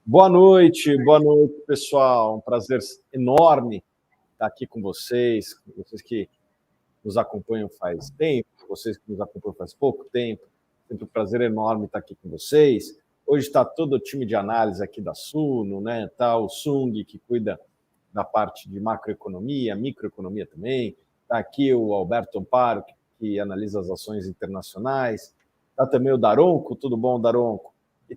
Boa noite, pessoal. Um prazer enorme estar aqui com vocês que nos acompanham faz tempo, vocês que nos acompanham faz pouco tempo. Sempre um prazer enorme estar aqui com vocês. Hoje está todo o time de análise aqui da Suno, né? Está o Sung, que cuida da parte de macroeconomia, microeconomia também. Está aqui o Alberto Amparo, que analisa as ações internacionais. Está também o Daronco. Tudo bom, Daronco? E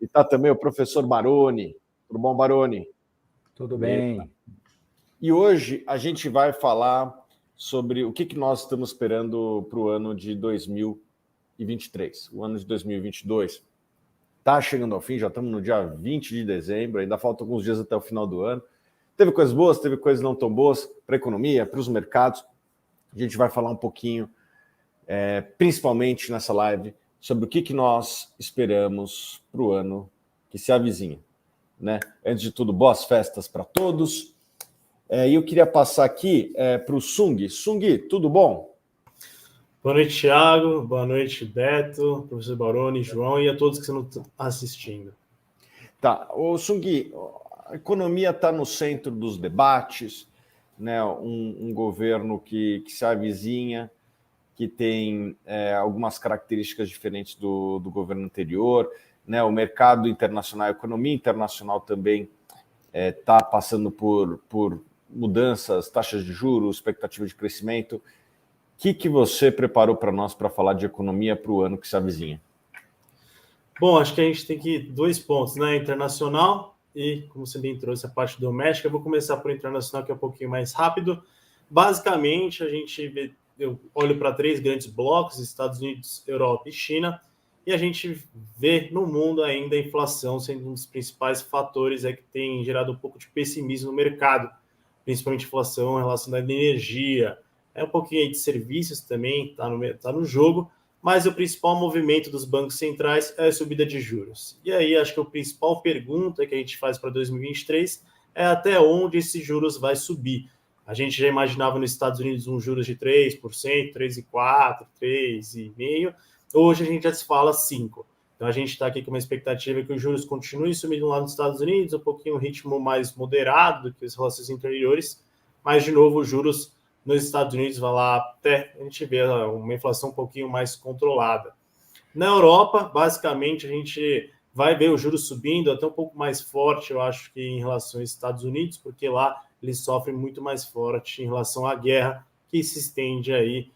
está também o professor Baroni. Tudo bom, Baroni? Tudo bem. E hoje a gente vai falar sobre o que nós estamos esperando para o ano de 2023. O ano de 2022 está chegando ao fim, já estamos no dia 20 de dezembro, ainda faltam alguns dias até o final do ano. Teve coisas boas, teve coisas não tão boas para a economia, para os mercados. A gente vai falar um pouquinho, principalmente nessa live, sobre o que nós esperamos para o ano que se avizinha, né? Antes de tudo, boas festas para todos. E eu queria passar aqui para o Sung. Sung, tudo bom? Boa noite, Thiago. Boa noite, Beto, professor Baroni, João e a todos que estão assistindo. Tá, o Sung, a economia está no centro dos debates, né? Um governo que se avizinha, que tem algumas características diferentes do governo anterior, né? O mercado internacional, a economia internacional também está passando por mudanças, taxas de juros, expectativa de crescimento. O que você preparou para nós para falar de economia para o ano que se avizinha? Bom, acho que a gente tem que dois pontos, né? Internacional e, como você bem trouxe, a parte doméstica. Eu vou começar por internacional, que é um pouquinho mais rápido. Basicamente, eu olho para três grandes blocos, Estados Unidos, Europa e China, e a gente vê no mundo ainda a inflação sendo um dos principais fatores que tem gerado um pouco de pessimismo no mercado, principalmente inflação relacionada à energia, um pouquinho aí de serviços também tá no jogo, mas o principal movimento dos bancos centrais é a subida de juros. E aí acho que a principal pergunta que a gente faz para 2023 é até onde esses juros vai subir. A gente já imaginava nos Estados Unidos um juros de 3%, 3,4%, 3,5%. Hoje a gente já se fala 5%. Então a gente está aqui com uma expectativa que os juros continuem subindo lá nos Estados Unidos, um pouquinho um ritmo mais moderado do que as relações anteriores, mas de novo os juros nos Estados Unidos vai lá até a gente ver uma inflação um pouquinho mais controlada. Na Europa, basicamente, a gente vai ver os juros subindo até um pouco mais forte, eu acho, que em relação aos Estados Unidos, porque lá eles sofrem muito mais forte em relação à guerra que se estende aí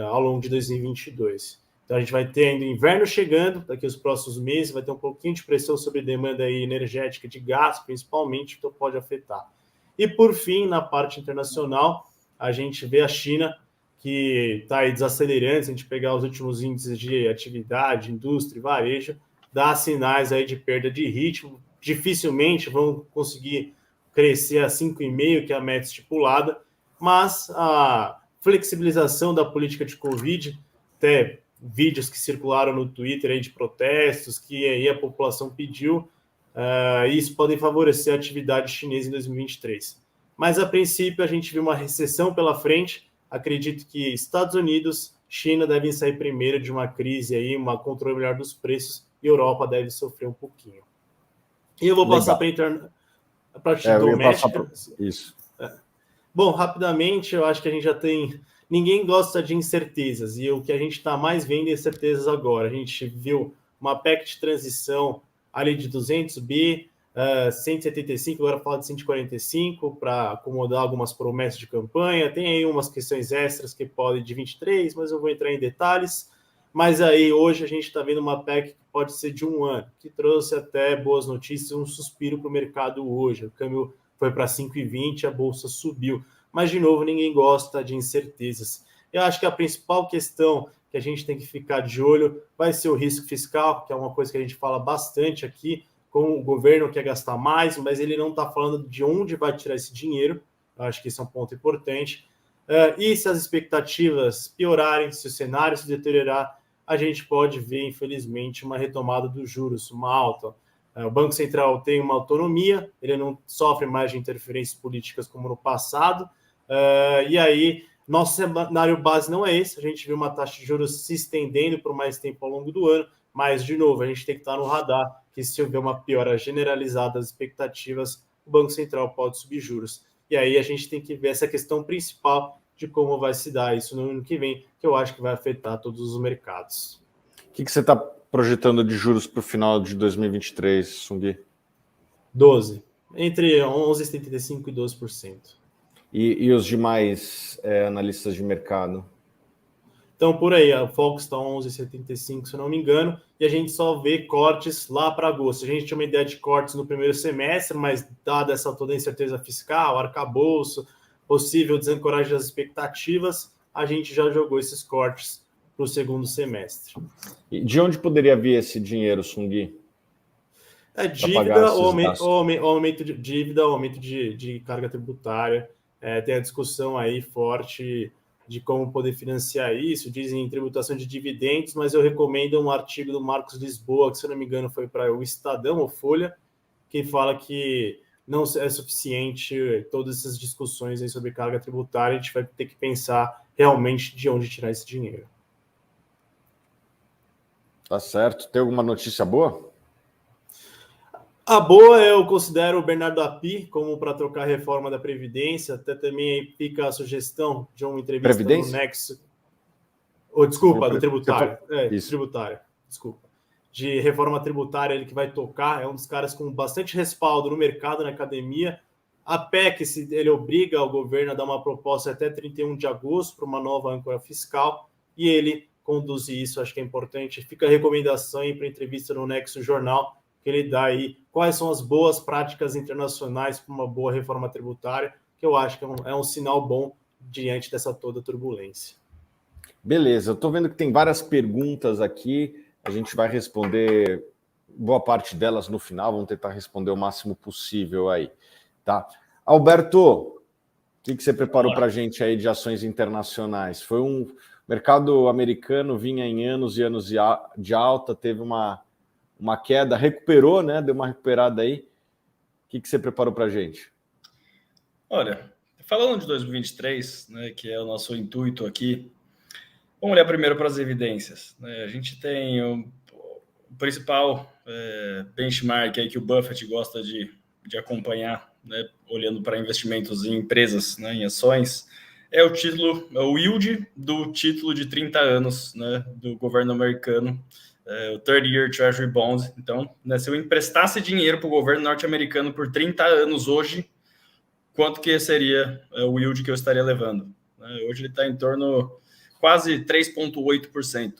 ao longo de 2022. Então a gente vai ter ainda o inverno chegando, daqui aos próximos meses, vai ter um pouquinho de pressão sobre demanda aí energética de gás, principalmente, então pode afetar. E por fim, na parte internacional, a gente vê a China, que está aí desacelerando, se a gente pegar os últimos índices de atividade, indústria e varejo, dá sinais aí de perda de ritmo, dificilmente vão conseguir crescer a 5,5%, que é a meta estipulada, mas a flexibilização da política de Covid, até vídeos que circularam no Twitter aí de protestos, que aí a população pediu, isso pode favorecer a atividade chinesa em 2023. Mas, a princípio, a gente viu uma recessão pela frente. Acredito que Estados Unidos, China devem sair primeiro de uma crise, aí, um controle melhor dos preços, e Europa deve sofrer um pouquinho. E eu vou passar para a parte doméstica. Isso. Bom, rapidamente, eu acho que a gente já tem... Ninguém gosta de incertezas, e o que a gente está mais vendo é certezas agora. A gente viu uma PEC de transição ali de 200 bi, 175, agora fala de 145, para acomodar algumas promessas de campanha. Tem aí umas questões extras que podem de 23, mas eu vou entrar em detalhes. Mas aí hoje a gente está vendo uma PEC que pode ser de 1 ano, que trouxe até boas notícias, um suspiro para o mercado hoje. O câmbio foi para 5,20, a bolsa subiu. Mas, de novo, ninguém gosta de incertezas. Eu acho que a principal questão que a gente tem que ficar de olho vai ser o risco fiscal, que é uma coisa que a gente fala bastante aqui, com o governo quer gastar mais, mas ele não está falando de onde vai tirar esse dinheiro. Eu acho que isso é um ponto importante. E se as expectativas piorarem, se o cenário se deteriorar, a gente pode ver, infelizmente, uma retomada dos juros, uma alta. O Banco Central tem uma autonomia, ele não sofre mais de interferências políticas como no passado, e aí nosso cenário base não é esse, a gente viu uma taxa de juros se estendendo por mais tempo ao longo do ano, mas, de novo, a gente tem que estar no radar que se houver uma piora generalizada das expectativas, o Banco Central pode subir juros. E aí a gente tem que ver essa questão principal de como vai se dar isso no ano que vem, que eu acho que vai afetar todos os mercados. O que você está projetando de juros para o final de 2023, Sung? 12%. Entre 11,75% e 12%. E os demais analistas de mercado? Então, por aí, a Fox está 11,75, se eu não me engano, e a gente só vê cortes lá para agosto. A gente tinha uma ideia de cortes no primeiro semestre, mas dada essa toda incerteza fiscal, arcabouço, possível desancoragem das expectativas, a gente já jogou esses cortes para o segundo semestre. E de onde poderia vir esse dinheiro, Sung? Dívida ou aumento de dívida, aumento de carga tributária. Tem a discussão aí forte de como poder financiar isso, dizem tributação de dividendos, mas eu recomendo um artigo do Marcos Lisboa, que se eu não me engano foi para o Estadão ou Folha, que fala que não é suficiente todas essas discussões aí sobre carga tributária, a gente vai ter que pensar realmente de onde tirar esse dinheiro. Tá certo. Tem alguma notícia boa? A boa eu considero o Bernardo Api como para trocar a reforma da Previdência, até também aí fica a sugestão de uma entrevista no Nexo. Desculpa, do tributário. Tributário, desculpa. De reforma tributária, ele que vai tocar, é um dos caras com bastante respaldo no mercado, na academia. A PEC, ele obriga o governo a dar uma proposta até 31 de agosto para uma nova âncora fiscal, e ele conduzir isso, acho que é importante. Fica a recomendação aí para entrevista no Nexo Jornal, que ele dá aí quais são as boas práticas internacionais para uma boa reforma tributária, que eu acho que é um sinal bom diante dessa toda turbulência. Beleza, eu estou vendo que tem várias perguntas aqui, a gente vai responder boa parte delas no final, vamos tentar responder o máximo possível aí, tá? Alberto, o que você preparou para a gente aí de ações internacionais? Foi um mercado americano, vinha em anos e anos de alta, teve uma queda, recuperou, né? Deu uma recuperada aí. O que você preparou para a gente? Olha, falando de 2023, né, que é o nosso intuito aqui, vamos olhar primeiro para as evidências. Né? A gente tem o principal benchmark aí que o Buffett gosta de acompanhar, né, olhando para investimentos em empresas, né, em ações, é o yield do título de 30 anos, né, do governo americano, o 30-year Treasury Bond. Então, né, se eu emprestasse dinheiro para o governo norte-americano por 30 anos hoje, quanto que seria o yield que eu estaria levando? Hoje ele está em torno quase 3,8%.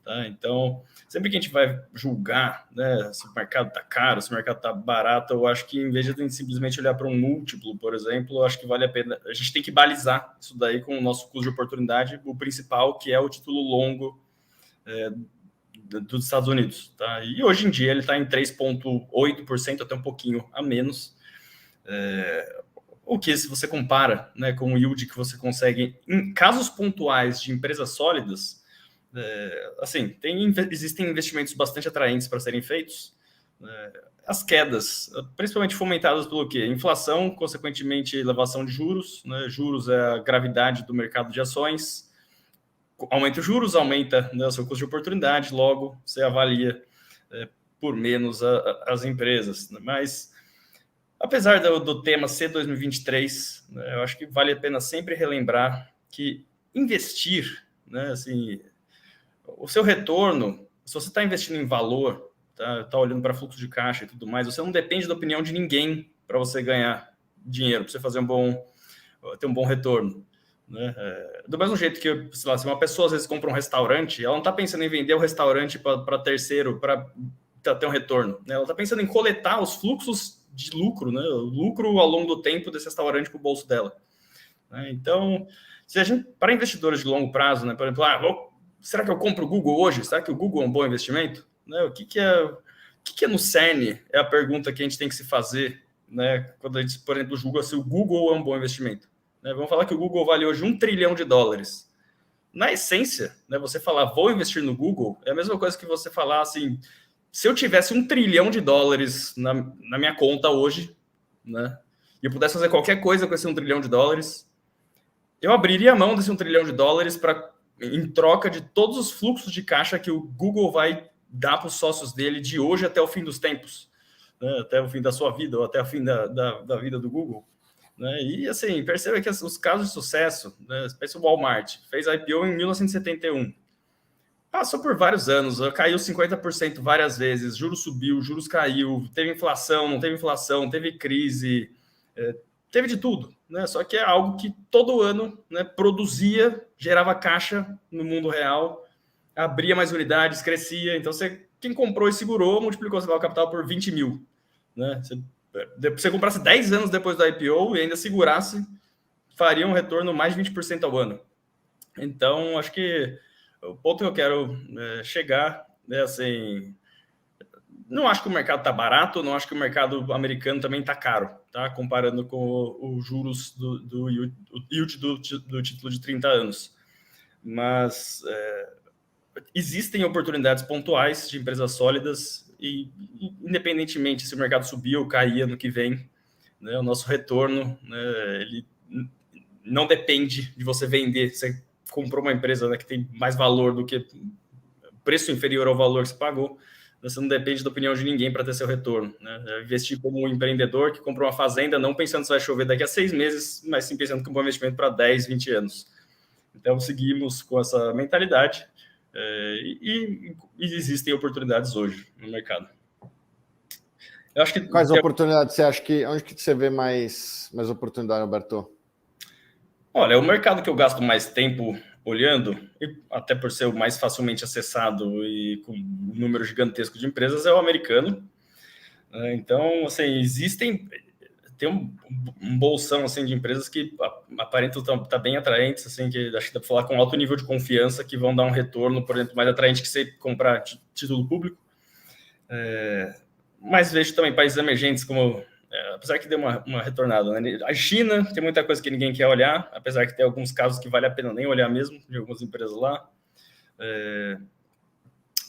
Tá? Então, sempre que a gente vai julgar, né, se o mercado está caro, se o mercado está barato, eu acho que em vez de simplesmente olhar para um múltiplo, por exemplo, eu acho que vale a pena. A gente tem que balizar isso daí com o nosso custo de oportunidade, o principal, que é o título longo dos Estados Unidos. Tá? E hoje em dia ele está em 3,8%, até um pouquinho a menos. O que, se você compara, né, com o yield que você consegue em casos pontuais de empresas sólidas, assim, existem investimentos bastante atraentes para serem feitos. As quedas, principalmente fomentadas pelo quê? Inflação, consequentemente elevação de juros. Né? Juros é a gravidade do mercado de ações. Aumenta os juros, aumenta, né, o seu custo de oportunidade, logo você avalia por menos as empresas. Né? Mas, apesar do tema ser 2023, né, eu acho que vale a pena sempre relembrar que investir, né, assim, o seu retorno, se você está investindo em valor, tá olhando para fluxo de caixa e tudo mais, você não depende da opinião de ninguém para você ganhar dinheiro, para você fazer ter um bom retorno. Né? Do mesmo jeito que, sei lá, se uma pessoa às vezes compra um restaurante, ela não está pensando em vender o restaurante para terceiro, para ter um retorno. Né? Ela está pensando em coletar os fluxos de lucro, né? O lucro ao longo do tempo desse restaurante para o bolso dela. Né? Então, se a gente, para investidores de longo prazo, né, por exemplo, será que eu compro o Google hoje? Será que o Google é um bom investimento? Né? O que é no cerne? É a pergunta que a gente tem que se fazer, né, quando a gente, por exemplo, julga se o Google é um bom investimento. Né? Vamos falar que o Google vale hoje $1 trilhão. Na essência, né, você falar vou investir no Google é a mesma coisa que você falar assim, se eu tivesse $1 trilhão na minha conta hoje, né, e eu pudesse fazer qualquer coisa com esse $1 trilhão, eu abriria a mão desse $1 trilhão em troca de todos os fluxos de caixa que o Google vai dá para os sócios dele de hoje até o fim dos tempos, né? Até o fim da sua vida, ou até o fim da vida do Google. Né? E assim, perceba que os casos de sucesso, né? Pensa o Walmart, fez IPO em 1971. Passou por vários anos, caiu 50% várias vezes, juros subiu, juros caiu, teve inflação, não teve inflação, teve crise, teve de tudo, né? Só que é algo que todo ano, né, produzia, gerava caixa no mundo real, abria mais unidades, crescia. Então, quem comprou e segurou, multiplicou o capital por 20 mil. Né? Você comprasse 10 anos depois do IPO e ainda segurasse, faria um retorno mais de 20% ao ano. Então, acho que o ponto que eu quero chegar é assim, não acho que o mercado está barato, não acho que o mercado americano também está caro, tá? Comparando com os juros do yield do título de 30 anos. Mas existem oportunidades pontuais de empresas sólidas e, independentemente se o mercado subir ou cair ano que vem, né, o nosso retorno, né, ele não depende de você vender. Você comprou uma empresa, né, que tem mais valor do que preço inferior ao valor que você pagou, você não depende da opinião de ninguém para ter seu retorno. Né? Investir como um empreendedor que comprou uma fazenda, não pensando se vai chover daqui a 6 meses, mas sim pensando que é um bom investimento para 10, 20 anos. Então, seguimos com essa mentalidade e existem oportunidades hoje no mercado. Eu acho que quais oportunidades você acha que... Onde que você vê mais oportunidade, Alberto? Olha, o mercado que eu gasto mais tempo olhando, e até por ser o mais facilmente acessado e com um número gigantesco de empresas, é o americano. Então, assim, tem um bolsão assim, de empresas que aparentam estar bem atraentes, assim, que acho que dá para falar com alto nível de confiança, que vão dar um retorno, por exemplo, mais atraente que você comprar título público. Mas vejo também países emergentes como... apesar que deu uma retornada, né? A China tem muita coisa que ninguém quer olhar, apesar que tem alguns casos que vale a pena nem olhar mesmo, de algumas empresas lá.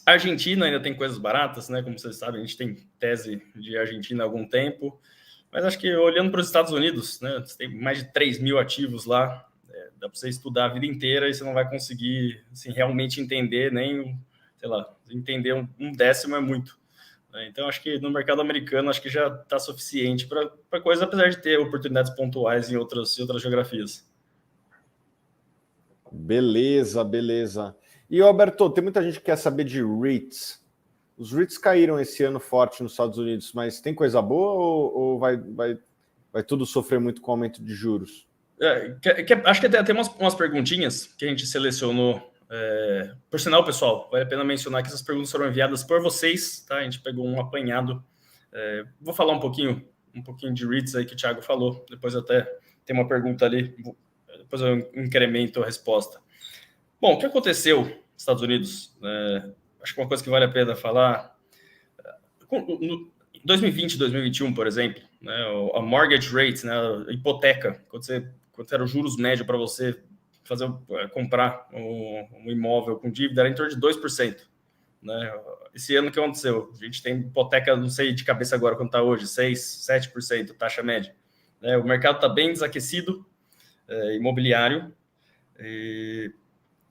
A Argentina ainda tem coisas baratas, né? Como vocês sabem, a gente tem tese de Argentina há algum tempo, mas acho que olhando para os Estados Unidos, né? Você tem mais de 3 mil ativos lá, dá para você estudar a vida inteira e você não vai conseguir assim, realmente entender, nem, sei lá, entender um décimo é muito. Então, acho que no mercado americano, acho que já está suficiente para coisa, apesar de ter oportunidades pontuais em outras geografias. Beleza. E, Alberto, tem muita gente que quer saber de REITs. Os REITs caíram esse ano forte nos Estados Unidos, mas tem coisa boa ou vai tudo sofrer muito com o aumento de juros? Acho que tem até umas perguntinhas que a gente selecionou. Por sinal, pessoal, vale a pena mencionar que essas perguntas foram enviadas por vocês, tá? A gente pegou um apanhado. Vou falar um pouquinho de REITs aí que o Thiago falou, depois até tem uma pergunta ali, depois eu incremento a resposta. Bom, o que aconteceu nos Estados Unidos? Acho que uma coisa que vale a pena falar, em 2020, 2021, por exemplo, né, a mortgage rate, né, a hipoteca, quando era os juros médio para você comprar um imóvel com dívida, era em torno de 2%. Né? Esse ano, o que aconteceu? A gente tem hipoteca, não sei de cabeça agora quanto está hoje, 6%, 7%, taxa média. O mercado está bem desaquecido, imobiliário,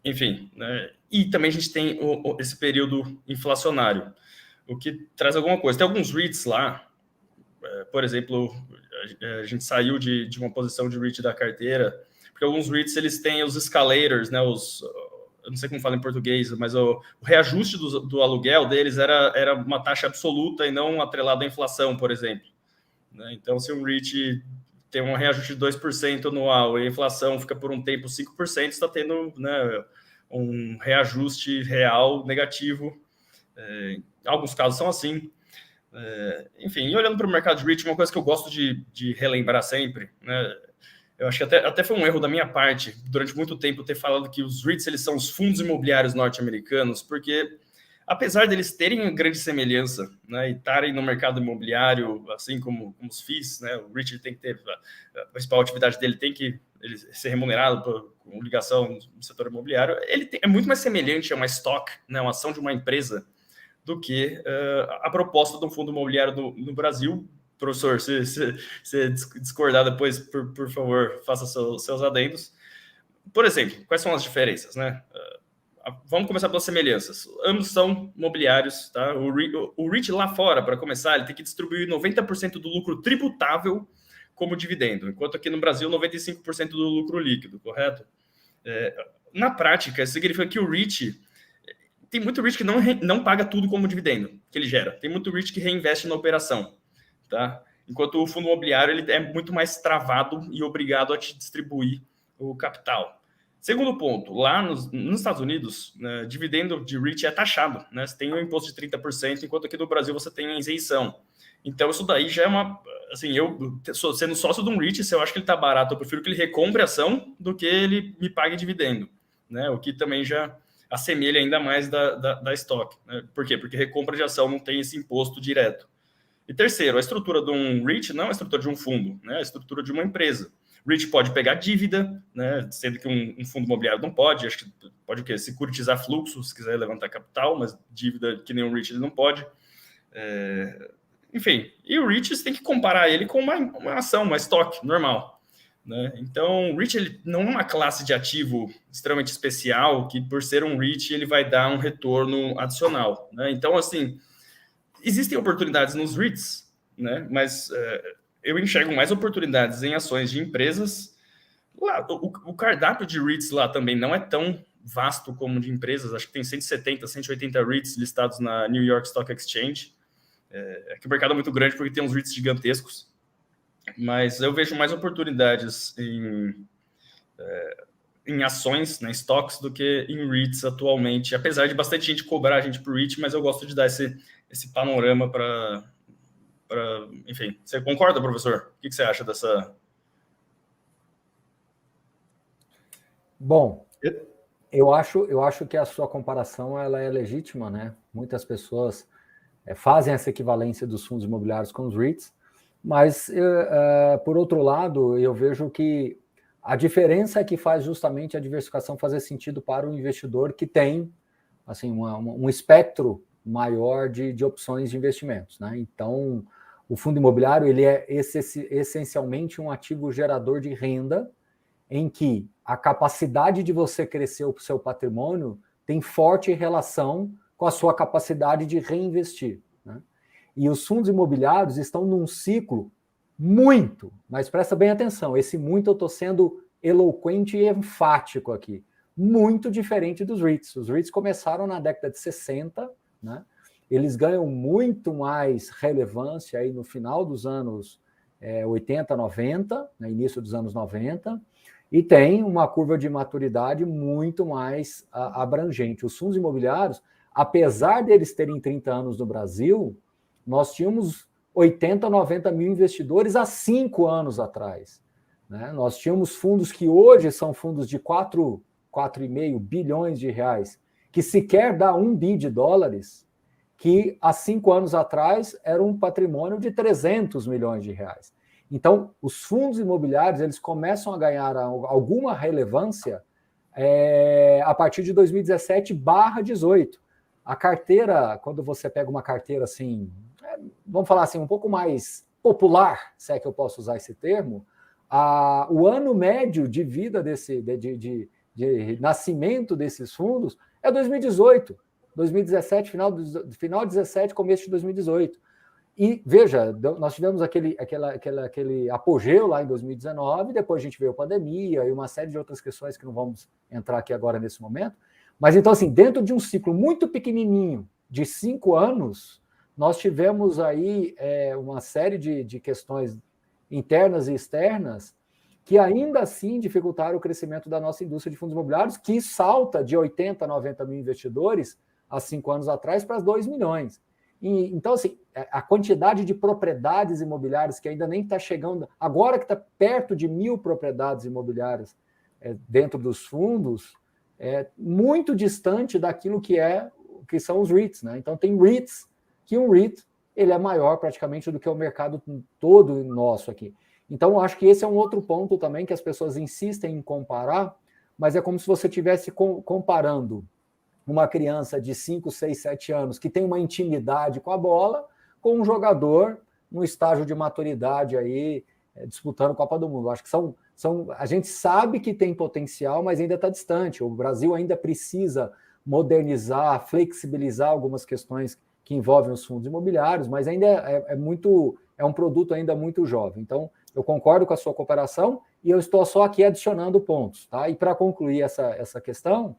enfim. Né? E também a gente tem esse período inflacionário, o que traz alguma coisa. Tem alguns REITs lá, por exemplo, a gente saiu de uma posição de REIT da carteira, porque alguns REITs eles têm os escalators, né, eu não sei como fala em português, mas o reajuste do aluguel deles era uma taxa absoluta e não atrelada à inflação, por exemplo. Né? Então, se um REIT tem um reajuste de 2% anual e a inflação fica por um tempo 5%, está tendo, né, um reajuste real negativo. Em alguns casos são assim. Enfim, olhando para o mercado de REIT, uma coisa que eu gosto de relembrar sempre, né, eu acho que até foi um erro da minha parte, durante muito tempo, ter falado que os REITs eles são os fundos imobiliários norte-americanos, porque apesar deles terem grande semelhança, né, e estarem no mercado imobiliário, assim como os FIIs, né, o REIT tem que ter, a principal atividade dele tem que ser remunerado com ligação no setor imobiliário, é muito mais semelhante a uma stock, né, uma ação de uma empresa, do que a proposta de um fundo imobiliário no Brasil. Professor, se discordar depois, por favor, faça seus adendos. Por exemplo, quais são as diferenças? Né? vamos começar pelas semelhanças. Ambos são imobiliários, tá? O REIT lá fora, para começar, ele tem que distribuir 90% do lucro tributável como dividendo, enquanto aqui no Brasil 95% do lucro líquido, correto? Na prática, isso significa que o REIT... Tem muito REIT que não paga tudo como dividendo que ele gera. Tem muito REIT que reinveste na operação, tá? Enquanto o fundo imobiliário ele é muito mais travado e obrigado a te distribuir o capital. Segundo ponto, lá nos Estados Unidos, né, dividendo de REIT é taxado, né? Você tem um imposto de 30%, enquanto aqui no Brasil você tem a isenção. Então, isso daí já é uma... Assim, eu sendo sócio de um REIT, se eu acho que ele está barato, eu prefiro que ele recompre a ação do que ele me pague dividendo, né? O que também já assemelha ainda mais da estoque, né? Por quê? Porque recompra de ação não tem esse imposto direto. E terceiro, a estrutura de um REIT não é a estrutura de um fundo, né? É a estrutura de uma empresa. O REIT pode pegar dívida, né? Sendo que um fundo imobiliário não pode, acho que pode o quê? Securitizar fluxo, se quiser levantar capital, mas dívida que nem um REIT ele não pode. Enfim, e o REIT você tem que comparar ele com uma ação, uma estoque normal, né? Então, o REIT ele não é uma classe de ativo extremamente especial que, por ser um REIT, ele vai dar um retorno adicional, né? Então, assim, existem oportunidades nos REITs, né? Mas eu enxergo mais oportunidades em ações de empresas. Lá, o cardápio de REITs lá também não é tão vasto como de empresas. Acho que tem 170, 180 REITs listados na New York Stock Exchange. Que o mercado é muito grande porque tem uns REITs gigantescos. Mas eu vejo mais oportunidades em ações, né, stocks, do que em REITs atualmente. Apesar de bastante gente cobrar a gente por REIT, mas eu gosto de dar esse panorama para... Enfim, você concorda, professor? O que você acha dessa... Bom, eu acho que a sua comparação ela é legítima, né? Muitas pessoas fazem essa equivalência dos fundos imobiliários com os REITs, mas, por outro lado, eu vejo que a diferença é que faz justamente a diversificação fazer sentido para o investidor que tem assim, um espectro maior de opções de investimentos, né? Então, o fundo imobiliário ele é essencialmente um ativo gerador de renda, em que a capacidade de você crescer o seu patrimônio tem forte relação com a sua capacidade de reinvestir, né? E os fundos imobiliários estão num ciclo muito, mas presta bem atenção, esse muito eu estou sendo eloquente e enfático aqui, muito diferente dos REITs. Os REITs começaram na década de 60, né? Eles ganham muito mais relevância aí no final dos anos 80, 90, no início dos anos 90, e tem uma curva de maturidade muito mais abrangente. Os fundos imobiliários, apesar deles terem 30 anos no Brasil, nós tínhamos 80, 90 mil investidores há 5 anos atrás, né? Nós tínhamos fundos que hoje são fundos de 4,5 bilhões de reais, que sequer dá $1 bilhão, que há 5 anos atrás era um patrimônio de 300 milhões de reais. Então, os fundos imobiliários eles começam a ganhar alguma relevância a partir de 2017/18. A carteira, quando você pega uma carteira assim, vamos falar assim, um pouco mais popular, se é que eu posso usar esse termo, o ano médio de vida de nascimento desses fundos é 2018, 2017, final de 17, começo de 2018. E, veja, nós tivemos aquele apogeu lá em 2019, depois a gente veio a pandemia e uma série de outras questões que não vamos entrar aqui agora nesse momento. Mas, então, assim, dentro de um ciclo muito pequenininho, de 5 anos, nós tivemos aí uma série de questões internas e externas que ainda assim dificultaram o crescimento da nossa indústria de fundos imobiliários, que salta de 80 a 90 mil investidores há 5 anos atrás para 2 milhões. E, então, assim, a quantidade de propriedades imobiliárias que ainda nem está chegando, agora que está perto de 1.000 propriedades imobiliárias dentro dos fundos, é muito distante daquilo que são os REITs, né? Então, tem REITs, que um REIT ele é maior praticamente do que o mercado todo nosso aqui. Então, eu acho que esse é um outro ponto também que as pessoas insistem em comparar, mas é como se você estivesse comparando uma criança de 5, 6, 7 anos que tem uma intimidade com a bola, com um jogador no estágio de maturidade aí, disputando a Copa do Mundo. Acho que a gente sabe que tem potencial, mas ainda está distante. O Brasil ainda precisa modernizar, flexibilizar algumas questões que envolvem os fundos imobiliários, mas ainda é um produto ainda muito jovem. Então, eu concordo com a sua cooperação e eu estou só aqui adicionando pontos, tá? E para concluir essa questão,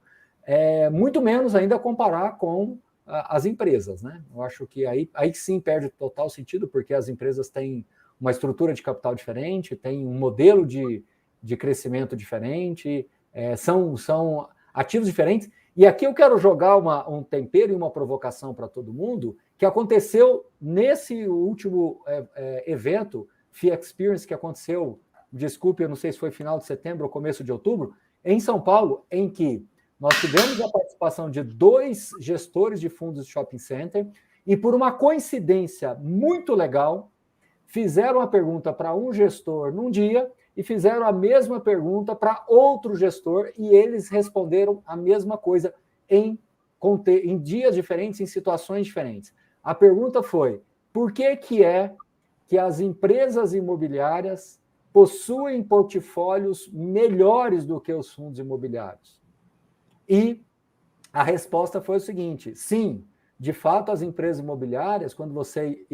muito menos ainda comparar com as empresas, né? Eu acho que aí sim perde total sentido, porque as empresas têm uma estrutura de capital diferente, têm um modelo de crescimento diferente, são ativos diferentes. E aqui eu quero jogar um tempero e uma provocação para todo mundo, que aconteceu nesse último evento, FIA Experience, que aconteceu, desculpe, eu não sei se foi final de setembro ou começo de outubro, em São Paulo, em que nós tivemos a participação de 2 gestores de fundos de shopping center e, por uma coincidência muito legal, fizeram a pergunta para um gestor num dia e fizeram a mesma pergunta para outro gestor e eles responderam a mesma coisa em dias diferentes, em situações diferentes. A pergunta foi: por que que as empresas imobiliárias possuem portfólios melhores do que os fundos imobiliários? E a resposta foi o seguinte: sim, de fato, as empresas imobiliárias, quando você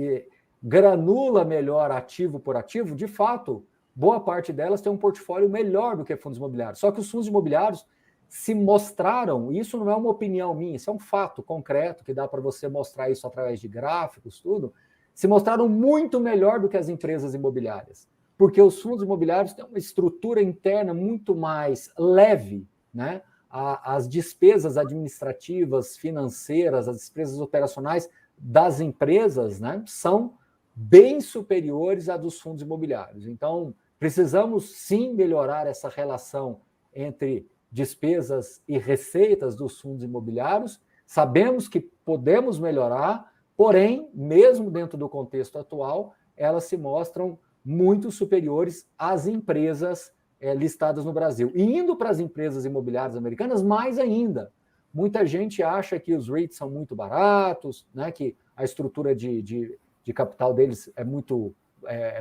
granula melhor ativo por ativo, de fato, boa parte delas tem um portfólio melhor do que fundos imobiliários. Só que os fundos imobiliários se mostraram, isso não é uma opinião minha, isso é um fato concreto, que dá para você mostrar isso através de gráficos, tudo, se mostraram muito melhor do que as empresas imobiliárias. Porque os fundos imobiliários têm uma estrutura interna muito mais leve, né? As despesas administrativas, financeiras, as despesas operacionais das empresas, né, são bem superiores à dos fundos imobiliários. Então, precisamos sim melhorar essa relação entre despesas e receitas dos fundos imobiliários. Sabemos que podemos melhorar, porém, mesmo dentro do contexto atual, elas se mostram muito superiores às empresas listadas no Brasil. E indo para as empresas imobiliárias americanas, mais ainda. Muita gente acha que os REITs são muito baratos, né, que a estrutura de capital deles é muito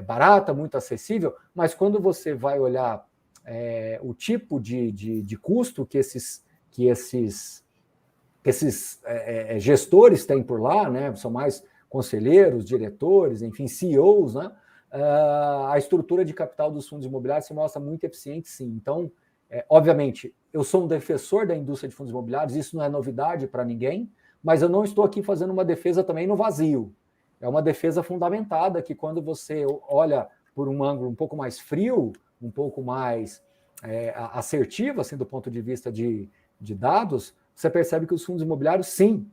barata, muito acessível, mas quando você vai olhar o tipo de custo que esses gestores têm por lá, né, são mais conselheiros, diretores, enfim, CEOs, né, a estrutura de capital dos fundos imobiliários se mostra muito eficiente, sim. Então, obviamente, eu sou um defensor da indústria de fundos imobiliários, isso não é novidade para ninguém, mas eu não estou aqui fazendo uma defesa também no vazio. É uma defesa fundamentada que, quando você olha por um ângulo um pouco mais frio, um pouco mais assertivo, assim, do ponto de vista de dados, você percebe que os fundos imobiliários, sim,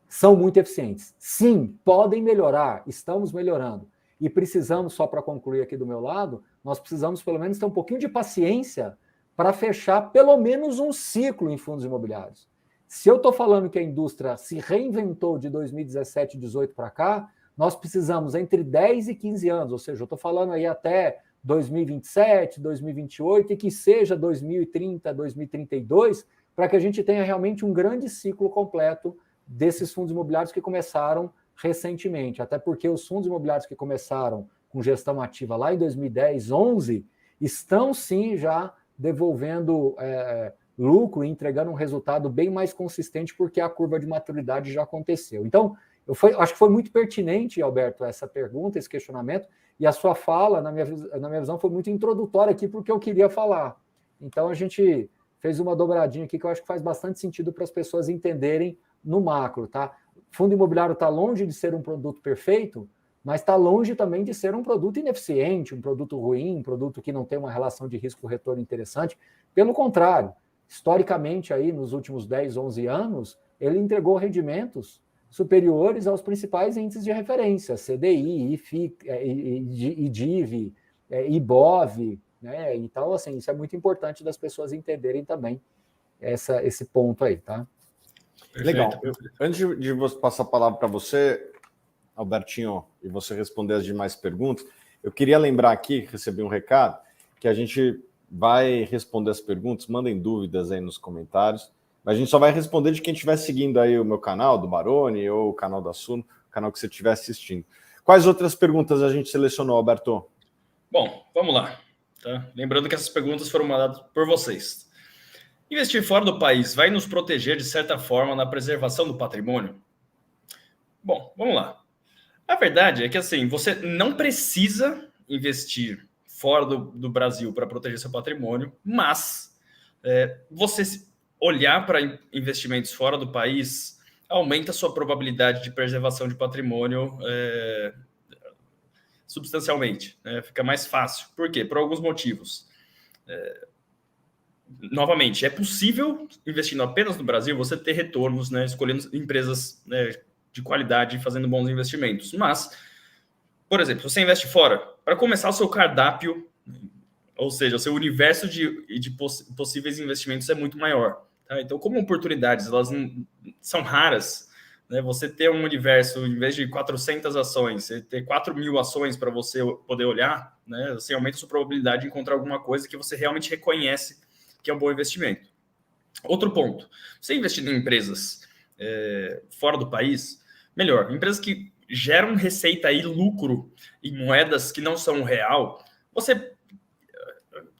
são muito eficientes. Sim, podem melhorar, estamos melhorando. E precisamos, só para concluir aqui do meu lado, nós precisamos pelo menos ter um pouquinho de paciência para fechar pelo menos um ciclo em fundos imobiliários. Se eu estou falando que a indústria se reinventou de 2017 e 2018 para cá, nós precisamos entre 10 e 15 anos, ou seja, eu estou falando aí até 2027, 2028 e que seja 2030, 2032, para que a gente tenha realmente um grande ciclo completo desses fundos imobiliários que começaram recentemente, até porque os fundos imobiliários que começaram com gestão ativa lá em 2010, 11, estão sim já devolvendo lucro e entregando um resultado bem mais consistente, porque a curva de maturidade já aconteceu. Então, acho que foi muito pertinente, Alberto, essa pergunta, esse questionamento, e a sua fala, na minha visão, foi muito introdutória aqui porque eu queria falar. Então, a gente fez uma dobradinha aqui que eu acho que faz bastante sentido para as pessoas entenderem no macro, tá? Fundo imobiliário está longe de ser um produto perfeito, mas está longe também de ser um produto ineficiente, um produto ruim, um produto que não tem uma relação de risco-retorno interessante. Pelo contrário, historicamente, aí, nos últimos 10, 11 anos, ele entregou rendimentos superiores aos principais índices de referência, CDI, IFI, IDIV, IBOV, né? Então, assim, isso é muito importante das pessoas entenderem também esse ponto aí, tá? Legal. Antes de passar a palavra para você, Albertinho, e você responder as demais perguntas, eu queria lembrar aqui, recebi um recado, que a gente vai responder as perguntas, mandem dúvidas aí nos comentários, mas a gente só vai responder de quem estiver seguindo aí o meu canal, do Baroni, ou o canal da Suno, o canal que você estiver assistindo. Quais outras perguntas a gente selecionou, Alberto? Bom, vamos lá. Tá? Lembrando que essas perguntas foram mandadas por vocês. investir fora do país vai nos proteger, de certa forma, na preservação do patrimônio? Bom, vamos lá. A verdade é que, assim, você não precisa investir fora do Brasil para proteger seu patrimônio, mas você olhar para investimentos fora do país aumenta a sua probabilidade de preservação de patrimônio substancialmente, né? Fica mais fácil. Por quê? Por alguns motivos. Novamente, é possível, investindo apenas no Brasil, você ter retornos, né, escolhendo empresas, né, de qualidade, fazendo bons investimentos. Mas, por exemplo, se você investe fora, para começar, o seu cardápio, ou seja, o seu universo de possíveis investimentos é muito maior. Tá? Então, como oportunidades elas não, são raras, né, você ter um universo, em vez de 400 ações, você ter 4.000 ações para você poder olhar, né, você aumenta a sua probabilidade de encontrar alguma coisa que você realmente reconhece que é um bom investimento. Outro ponto, você investindo em empresas fora do país, melhor, empresas que geram receita e lucro em moedas que não são real, você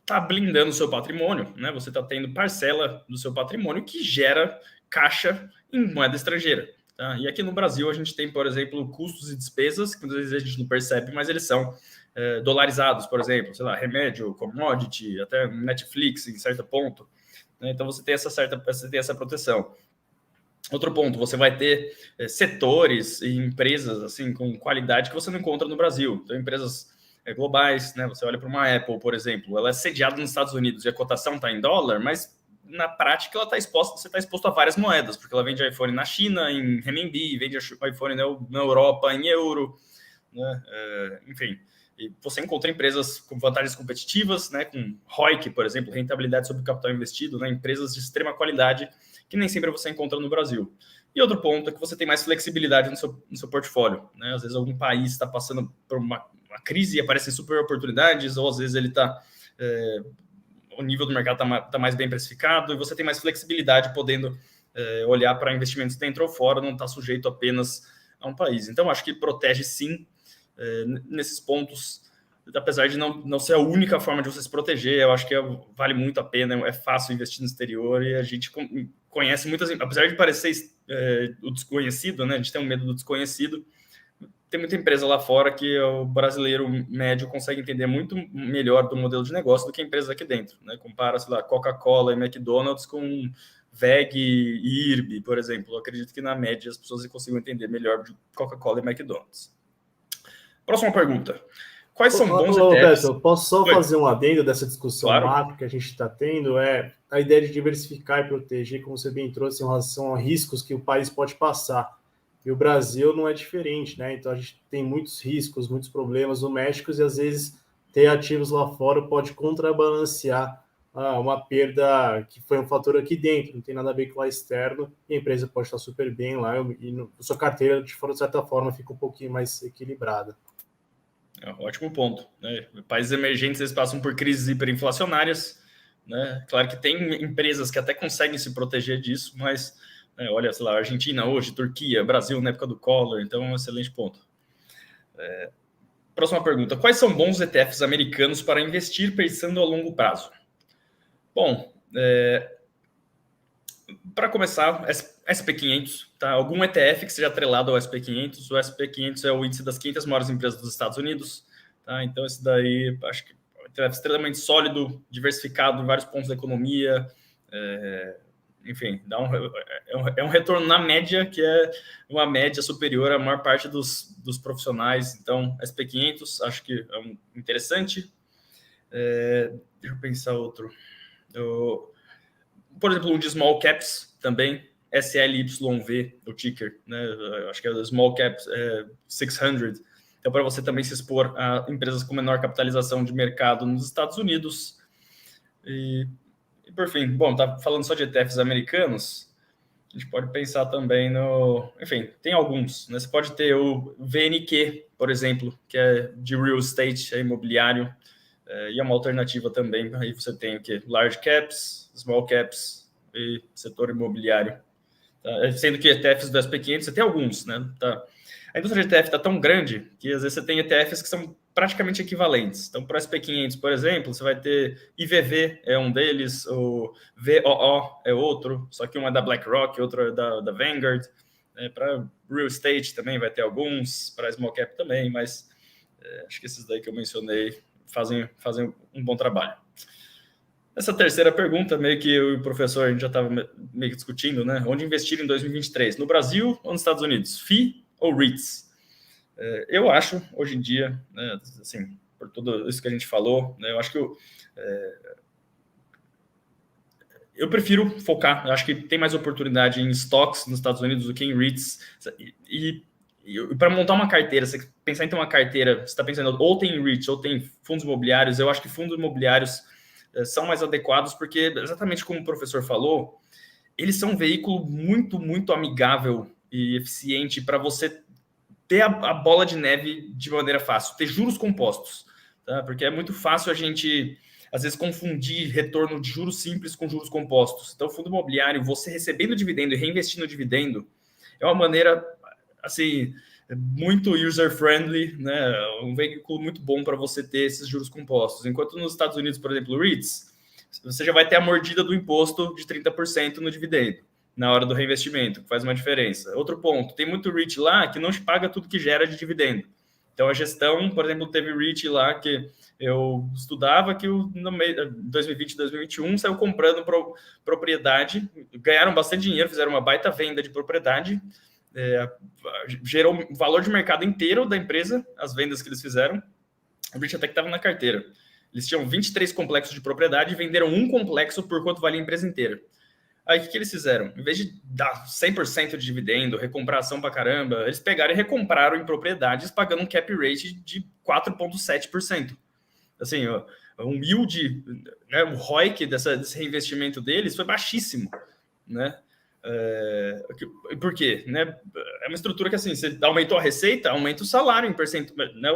está blindando o seu patrimônio, né? Você está tendo parcela do seu patrimônio que gera caixa em moeda estrangeira. Tá? E aqui no Brasil a gente tem, por exemplo, custos e despesas, que às vezes a gente não percebe, mas eles são dolarizados, por exemplo, sei lá, remédio, commodity, até Netflix em certo ponto. Né? Então você tem essa proteção. Outro ponto, você vai ter setores e empresas assim com qualidade que você não encontra no Brasil. Então, empresas globais, né? Você olha para uma Apple, por exemplo, ela é sediada nos Estados Unidos e a cotação está em dólar, mas na prática ela você está exposto a várias moedas, porque ela vende iPhone na China em renminbi, vende iPhone na Europa em euro, né? Enfim. E você encontra empresas com vantagens competitivas, né? Com ROIC, por exemplo, rentabilidade sobre o capital investido, né? Empresas de extrema qualidade que nem sempre você encontra no Brasil. E outro ponto é que você tem mais flexibilidade no seu portfólio, né? Às vezes algum país está passando por uma crise e aparecem super oportunidades, ou às vezes ele está o nível do mercado está mais bem precificado e você tem mais flexibilidade podendo olhar para investimentos dentro ou fora, não está sujeito apenas a um país. Então, acho que protege sim nesses pontos, apesar de não ser a única forma de você se proteger. Eu acho que vale muito a pena, é fácil investir no exterior e a gente conhece muitas, apesar de parecer o desconhecido, né? A gente tem um medo do desconhecido. Tem muita empresa lá fora que o brasileiro médio consegue entender muito melhor do modelo de negócio do que a empresa aqui dentro, né? Compara, sei lá, Coca-Cola e McDonald's com VEG e IRB, por exemplo. Eu acredito que, na média, as pessoas consigam entender melhor de Coca-Cola e McDonald's. Próxima pergunta. Quais são bons ETFs? Beto, eu posso só fazer um adendo dessa discussão macro que a gente está tendo? A ideia de diversificar e proteger, como você bem trouxe, em relação a riscos que o país pode passar. E o Brasil não é diferente, né? Então a gente tem muitos riscos, muitos problemas domésticos e às vezes ter ativos lá fora pode contrabalancear uma perda que foi um fator aqui dentro, não tem nada a ver com lá externo, e a empresa pode estar super bem lá e a sua carteira, de certa forma, fica um pouquinho mais equilibrada. Ótimo ponto. Né? Países emergentes eles passam por crises hiperinflacionárias, né? Claro que tem empresas que até conseguem se proteger disso, mas olha, sei lá, Argentina hoje, Turquia, Brasil na época do Collor, então é um excelente ponto. Próxima pergunta. Quais são bons ETFs americanos para investir pensando a longo prazo? Bom, para começar, SP500, tá? Algum ETF que seja atrelado ao SP500. O SP500 é o índice das 500 maiores empresas dos Estados Unidos. Tá? Então, esse daí, acho que é um ETF extremamente sólido, diversificado em vários pontos da economia. Enfim, é um retorno na média, que é uma média superior à maior parte dos profissionais. Então, SP500, acho que é interessante. Deixa eu pensar outro. Por exemplo, um de small caps também, SLYV, o ticker, né? Acho que é o small caps 600. Então, para você também se expor a empresas com menor capitalização de mercado nos Estados Unidos. E por fim, bom, tá falando só de ETFs americanos, a gente pode pensar também enfim, tem alguns, né? Você pode ter o VNQ, por exemplo, que é de real estate, é imobiliário, e é uma alternativa também. Aí você tem o quê? Large caps, small caps e setor imobiliário. Tá? Sendo que ETFs do SP500, você tem alguns, né? Tá? A indústria de ETF está tão grande que às vezes você tem ETFs que são praticamente equivalentes. Então, para o SP500, por exemplo, você vai ter IVV é um deles, o VOO é outro, só que um é da BlackRock, outro é da Vanguard. Para Real Estate também vai ter alguns, para Small Cap também, mas acho que esses daí que eu mencionei fazem um bom trabalho. Essa terceira pergunta, meio que eu e o professor, a gente já estava meio que discutindo, né? Onde investir em 2023? No Brasil ou nos Estados Unidos? FII ou REITs? Eu acho, hoje em dia, né, assim, por tudo isso que a gente falou, né, eu acho que eu prefiro focar, eu acho que tem mais oportunidade em stocks nos Estados Unidos do que em REITs. E para montar uma carteira, você pensar em ter uma carteira, você está pensando ou tem REITs ou tem fundos imobiliários, eu acho que fundos imobiliários são mais adequados, porque, exatamente como o professor falou, eles são um veículo muito, muito amigável e eficiente para você ter a bola de neve de maneira fácil, ter juros compostos, tá? Porque é muito fácil a gente, às vezes, confundir retorno de juros simples com juros compostos. Então, o fundo imobiliário, você recebendo dividendo e reinvestindo dividendo, é uma maneira, assim, muito user-friendly, né? Um veículo muito bom para você ter esses juros compostos. Enquanto nos Estados Unidos, por exemplo, REITs, você já vai ter a mordida do imposto de 30% no dividendo na hora do reinvestimento, que faz uma diferença. Outro ponto, tem muito REIT lá que não te paga tudo que gera de dividendo. Então, a gestão, por exemplo, teve REIT lá que eu estudava que no meio de 2020, 2021, saiu comprando propriedade, ganharam bastante dinheiro, fizeram uma baita venda de propriedade, gerou o valor de mercado inteiro da empresa, as vendas que eles fizeram. O REIT até que estava na carteira. Eles tinham 23 complexos de propriedade e venderam um complexo por quanto valia a empresa inteira. Aí, o que eles fizeram? Em vez de dar 100% de dividendo, recomprar ação pra caramba, eles pegaram e recompraram em propriedades pagando um cap rate de 4,7%. Assim, um yield, né, o ROIC desse reinvestimento deles foi baixíssimo, né? Por quê? Né? É uma estrutura que, assim, você aumentou a receita, aumenta o salário em percentual, né?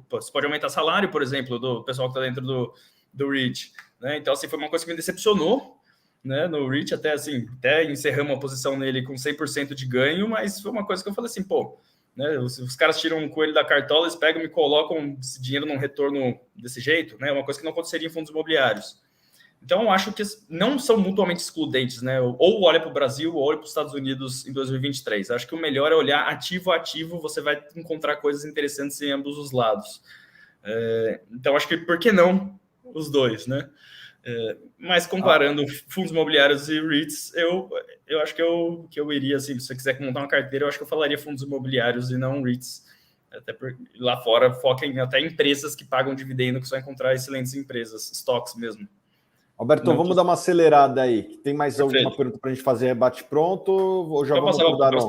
Você pode aumentar salário, por exemplo, do pessoal que está dentro do REIT, né? Então, assim, foi uma coisa que me decepcionou, né, no REIT, até encerramos a posição nele com 100% de ganho, mas foi uma coisa que eu falei assim, pô, né, os caras tiram um coelho da cartola, eles pegam e me colocam esse dinheiro num retorno desse jeito, né, uma coisa que não aconteceria em fundos imobiliários. Então, eu acho que não são mutuamente excludentes, né, ou olha para o Brasil ou olha para os Estados Unidos em 2023. Eu acho que o melhor é olhar ativo a ativo, você vai encontrar coisas interessantes em ambos os lados. Então, acho que por que não os dois, né? Mas comparando fundos imobiliários e REITs, eu acho que eu iria, assim, se você quiser montar uma carteira, eu acho que eu falaria fundos imobiliários e não REITs. Até porque lá fora foca em até empresas que pagam dividendo, que só encontrar excelentes empresas, stocks mesmo. Alberto, vamos dar uma acelerada aí. Tem mais alguma pergunta para a gente fazer rebate pronto? Ou já vamos para o Daron?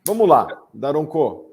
Vamos lá, Daronco.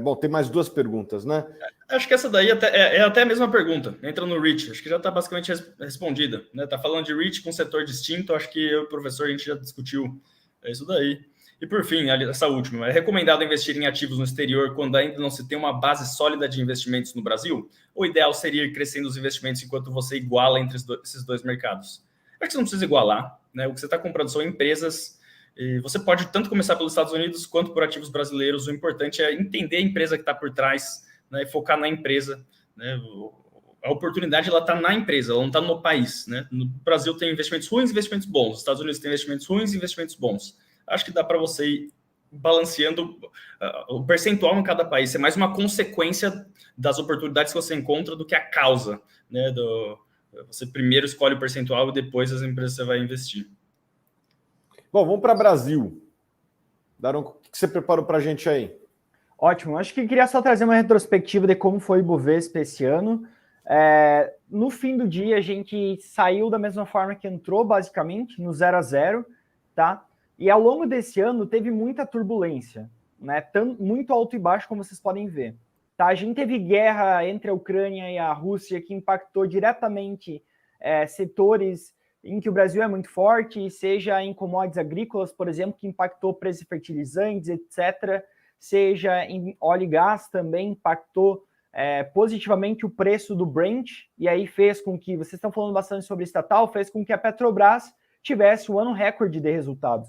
Bom, tem mais duas perguntas, né? Acho que essa daí é até a mesma pergunta. Entra no REIT. Acho que já está basicamente respondida. Né? Tá falando de REIT com setor distinto. Acho que eu e o professor, a gente já discutiu isso daí. E por fim, essa última. É recomendado investir em ativos no exterior quando ainda não se tem uma base sólida de investimentos no Brasil? O ideal seria ir crescendo os investimentos enquanto você iguala entre esses dois mercados? Acho que você não precisa igualar. Né? O que você está comprando são empresas. E você pode tanto começar pelos Estados Unidos quanto por ativos brasileiros. O importante é entender a empresa que está por trás, né, e focar na empresa. Né? A oportunidade está na empresa, ela não está no país. Né? No Brasil tem investimentos ruins e investimentos bons. Nos Estados Unidos tem investimentos ruins e investimentos bons. Acho que dá para você ir balanceando o percentual em cada país. É mais uma consequência das oportunidades que você encontra do que a causa. Né? Você primeiro escolhe o percentual e depois as empresas você vai investir. Bom, vamos para o Brasil. Daron, o que você preparou para a gente aí? Ótimo. Acho que queria só trazer uma retrospectiva de como foi o Ibovespa esse ano. No fim do dia, a gente saiu da mesma forma que entrou, basicamente, no 0 a 0, tá? E ao longo desse ano, teve muita turbulência, né? Muito alto e baixo, como vocês podem ver. Tá? A gente teve guerra entre a Ucrânia e a Rússia, que impactou diretamente setores em que o Brasil é muito forte, seja em commodities agrícolas, por exemplo, que impactou o preço de fertilizantes, etc., seja em óleo e gás, também impactou positivamente o preço do Brent, e aí fez com que, vocês estão falando bastante sobre estatal, fez com que a Petrobras tivesse um ano recorde de resultados,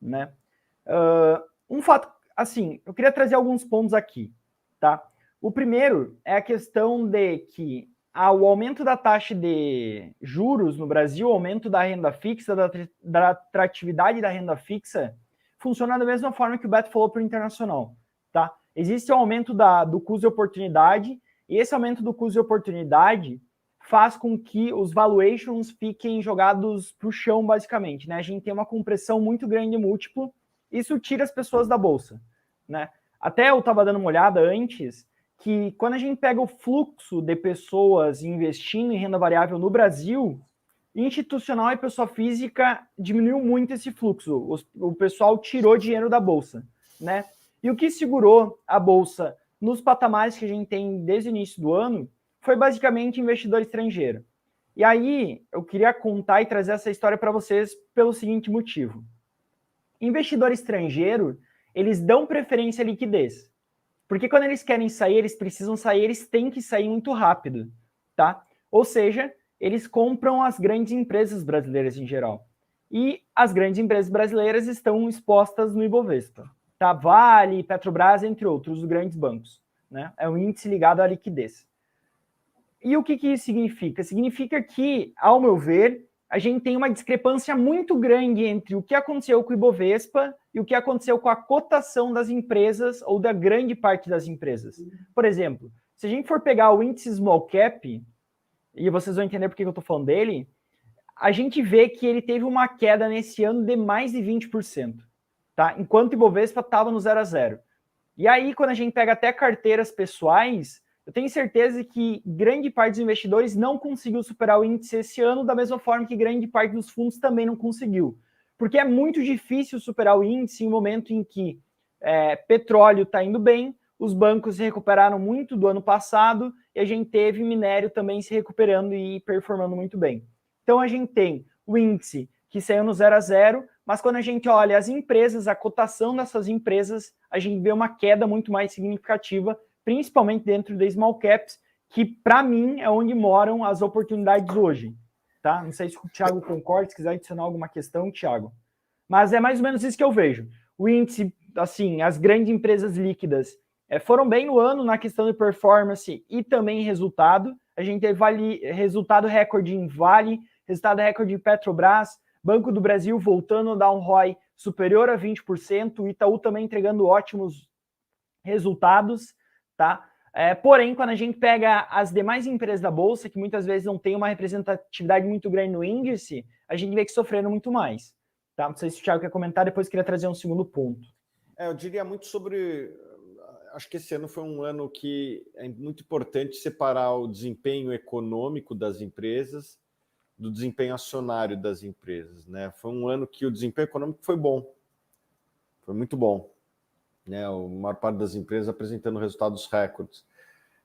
né? Um fato, assim, eu queria trazer alguns pontos aqui, tá? O primeiro é a questão de que o aumento da taxa de juros no Brasil, o aumento da renda fixa, da atratividade da renda fixa, funciona da mesma forma que o Beto falou para o internacional, tá? Existe o aumento do custo de oportunidade, e esse aumento do custo de oportunidade faz com que os valuations fiquem jogados para o chão, basicamente, né? A gente tem uma compressão muito grande de múltiplo, isso tira as pessoas da bolsa, né? Até eu estava dando uma olhada antes, que quando a gente pega o fluxo de pessoas investindo em renda variável no Brasil, institucional e pessoa física diminuiu muito esse fluxo. O pessoal tirou dinheiro da bolsa, né? E o que segurou a bolsa nos patamares que a gente tem desde o início do ano foi basicamente investidor estrangeiro. E aí eu queria contar e trazer essa história para vocês pelo seguinte motivo. Investidor estrangeiro, eles dão preferência à liquidez. Porque quando eles querem sair, eles precisam sair, eles têm que sair muito rápido, tá? Ou seja, eles compram as grandes empresas brasileiras em geral. E as grandes empresas brasileiras estão expostas no Ibovespa, tá? Vale, Petrobras, entre outros, os grandes bancos, né? É um índice ligado à liquidez. E o que isso significa? Significa que, ao meu ver, a gente tem uma discrepância muito grande entre o que aconteceu com o Ibovespa e o que aconteceu com a cotação das empresas ou da grande parte das empresas. Por exemplo, se a gente for pegar o índice Small Cap, e vocês vão entender por que eu estou falando dele, a gente vê que ele teve uma queda nesse ano de mais de 20%, tá? Enquanto o Ibovespa estava no 0 a 0. E aí, quando a gente pega até carteiras pessoais, eu tenho certeza que grande parte dos investidores não conseguiu superar o índice esse ano, da mesma forma que grande parte dos fundos também não conseguiu. Porque é muito difícil superar o índice em um momento em que petróleo está indo bem, os bancos se recuperaram muito do ano passado e a gente teve minério também se recuperando e performando muito bem. Então a gente tem o índice que saiu no 0 a 0, mas quando a gente olha as empresas, a cotação dessas empresas, a gente vê uma queda muito mais significativa, principalmente dentro da small caps, que para mim é onde moram as oportunidades hoje, tá? Não sei se o Thiago concorda, se quiser adicionar alguma questão, Thiago. Mas é mais ou menos isso que eu vejo. O índice, assim, as grandes empresas líquidas foram bem no ano na questão de performance e também resultado. A gente teve resultado recorde em Vale, resultado recorde em Petrobras, Banco do Brasil voltando a dar um ROI superior a 20%, o Itaú também entregando ótimos resultados, tá? Porém, quando a gente pega as demais empresas da Bolsa, que muitas vezes não tem uma representatividade muito grande no índice, a gente vê que sofreram muito mais. Tá? Não sei se o Thiago quer comentar, depois queria trazer um segundo ponto. Eu diria muito sobre... Acho que esse ano foi um ano que é muito importante separar o desempenho econômico das empresas do desempenho acionário das empresas, né? Foi um ano que o desempenho econômico foi bom, foi muito bom, né? A maior parte das empresas apresentando resultados recordes,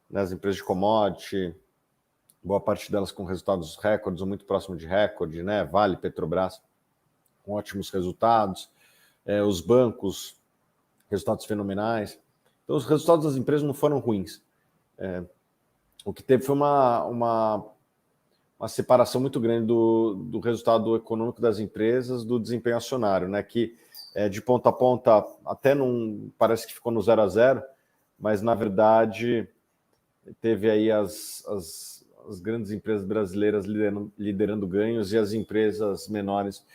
né? As empresas de commodity, boa parte delas com resultados recordes ou muito próximo de recorde, né? Vale, Petrobras, com ótimos resultados, os bancos, resultados fenomenais. Então, os resultados das empresas não foram ruins. O que teve foi uma separação muito grande do resultado econômico das empresas do desempenho acionário, né? Que de ponta a ponta até não parece que ficou no 0 a 0, mas na verdade teve aí as grandes empresas brasileiras liderando ganhos e as empresas menores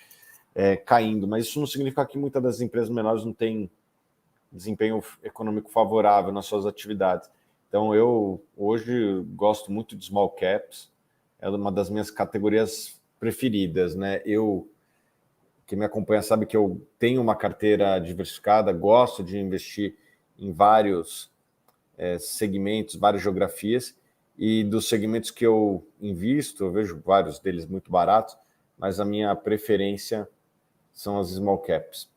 caindo. Mas isso não significa que muitas das empresas menores não têm desempenho econômico favorável nas suas atividades. Então eu hoje gosto muito de small caps, é uma das minhas categorias preferidas, né? Quem me acompanha sabe que eu tenho uma carteira diversificada, gosto de investir em vários segmentos, várias geografias, e dos segmentos que eu invisto, eu vejo vários deles muito baratos, mas a minha preferência são as small caps.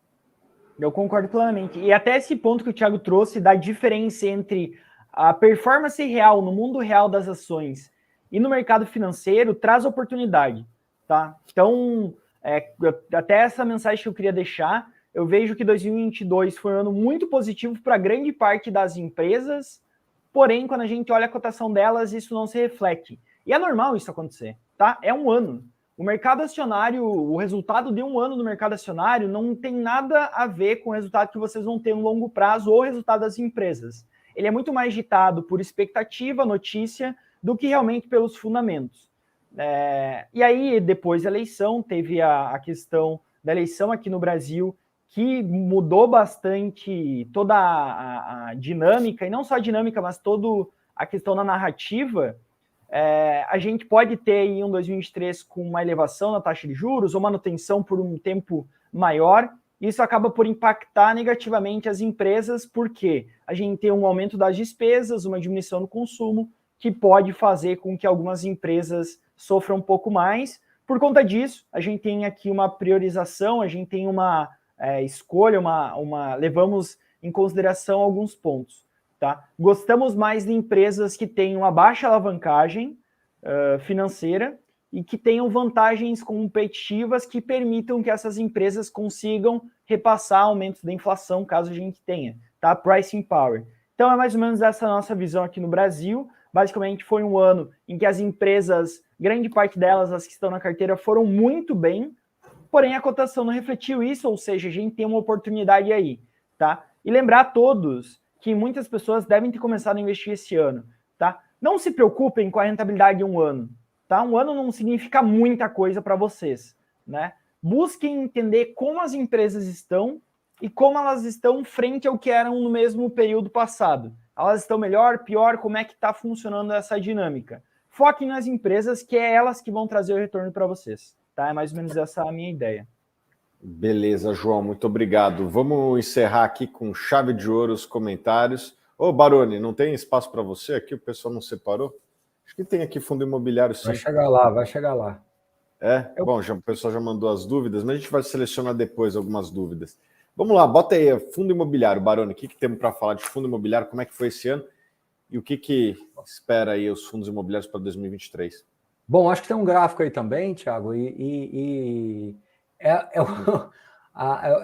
Eu concordo plenamente. E até esse ponto que o Thiago trouxe da diferença entre a performance real no mundo real das ações e no mercado financeiro traz oportunidade, tá? Então, até essa mensagem que eu queria deixar, eu vejo que 2022 foi um ano muito positivo para grande parte das empresas, porém, quando a gente olha a cotação delas, isso não se reflete. E é normal isso acontecer, tá? É um ano. O mercado acionário, o resultado de um ano do mercado acionário não tem nada a ver com o resultado que vocês vão ter no longo prazo ou o resultado das empresas. Ele é muito mais ditado por expectativa, notícia, do que realmente pelos fundamentos. E aí, depois da eleição, teve a questão da eleição aqui no Brasil, que mudou bastante toda a dinâmica, e não só a dinâmica, mas toda a questão da narrativa. A gente pode ter aí um 2023 com uma elevação na taxa de juros ou manutenção por um tempo maior. Isso acaba por impactar negativamente as empresas, porque a gente tem um aumento das despesas, uma diminuição do consumo, que pode fazer com que algumas empresas sofram um pouco mais. Por conta disso, a gente tem aqui uma priorização, a gente tem uma escolha, levamos em consideração alguns pontos. Tá? Gostamos mais de empresas que têm uma baixa alavancagem financeira e que tenham vantagens competitivas que permitam que essas empresas consigam repassar aumentos da inflação, caso a gente tenha, tá? Pricing power. Então é mais ou menos essa nossa visão aqui no Brasil. Basicamente foi um ano em que as empresas, grande parte delas, as que estão na carteira, foram muito bem, porém a cotação não refletiu isso, ou seja, a gente tem uma oportunidade aí, tá? E lembrar a todos que muitas pessoas devem ter começado a investir esse ano, tá? Não se preocupem com a rentabilidade de um ano, tá? Um ano não significa muita coisa para vocês, né? Busquem entender como as empresas estão e como elas estão frente ao que eram no mesmo período passado. Elas estão melhor, pior, como é que está funcionando essa dinâmica? Foquem nas empresas, que é elas que vão trazer o retorno para vocês, tá? É mais ou menos essa a minha ideia. Beleza, João, muito obrigado. Vamos encerrar aqui com chave de ouro os comentários. Ô, Baroni, não tem espaço para você aqui? O pessoal não separou? Acho que tem aqui fundo imobiliário, sim. Vai chegar lá. Bom, o pessoal já mandou as dúvidas, mas a gente vai selecionar depois algumas dúvidas. Vamos lá, bota aí, fundo imobiliário, Baroni, o que temos para falar de fundo imobiliário, como é que foi esse ano e o que espera aí os fundos imobiliários para 2023? Bom, acho que tem um gráfico aí também, Thiago, é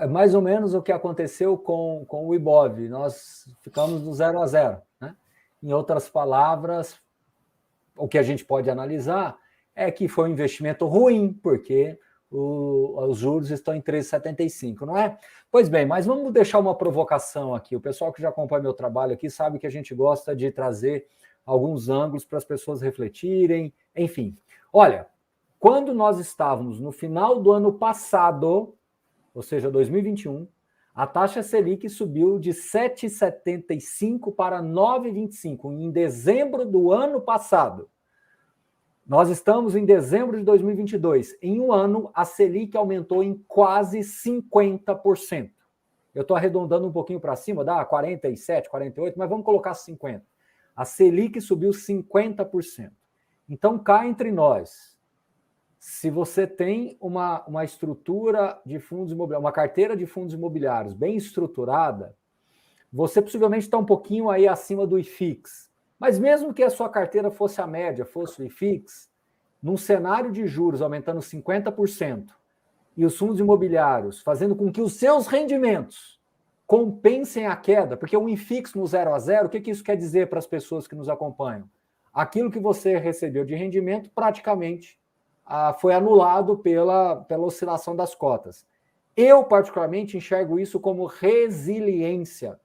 mais ou menos o que aconteceu com o Ibov. Nós ficamos no 0 a 0, né? Em outras palavras, o que a gente pode analisar é que foi um investimento ruim, porque os juros estão em 3,75, não é? Pois bem, mas vamos deixar uma provocação aqui. O pessoal que já acompanha meu trabalho aqui sabe que a gente gosta de trazer alguns ângulos para as pessoas refletirem, enfim. Olha, quando nós estávamos no final do ano passado, ou seja, 2021, a taxa Selic subiu de 7,75 para 9,25 em dezembro do ano passado. Nós estamos em dezembro de 2022. Em um ano, a Selic aumentou em quase 50%. Eu estou arredondando um pouquinho para cima, dá 47, 48, mas vamos colocar 50%. A Selic subiu 50%. Então, cá entre nós, se você tem uma estrutura de fundos imobiliários, uma carteira de fundos imobiliários bem estruturada, você possivelmente está um pouquinho aí acima do IFIX. Mas mesmo que a sua carteira fosse a média, fosse o IFIX, num cenário de juros aumentando 50% e os fundos imobiliários fazendo com que os seus rendimentos compensem a queda, porque o IFIX no 0 a 0, o que isso quer dizer para as pessoas que nos acompanham? Aquilo que você recebeu de rendimento praticamente foi anulado pela oscilação das cotas. Eu, particularmente, enxergo isso como resiliência.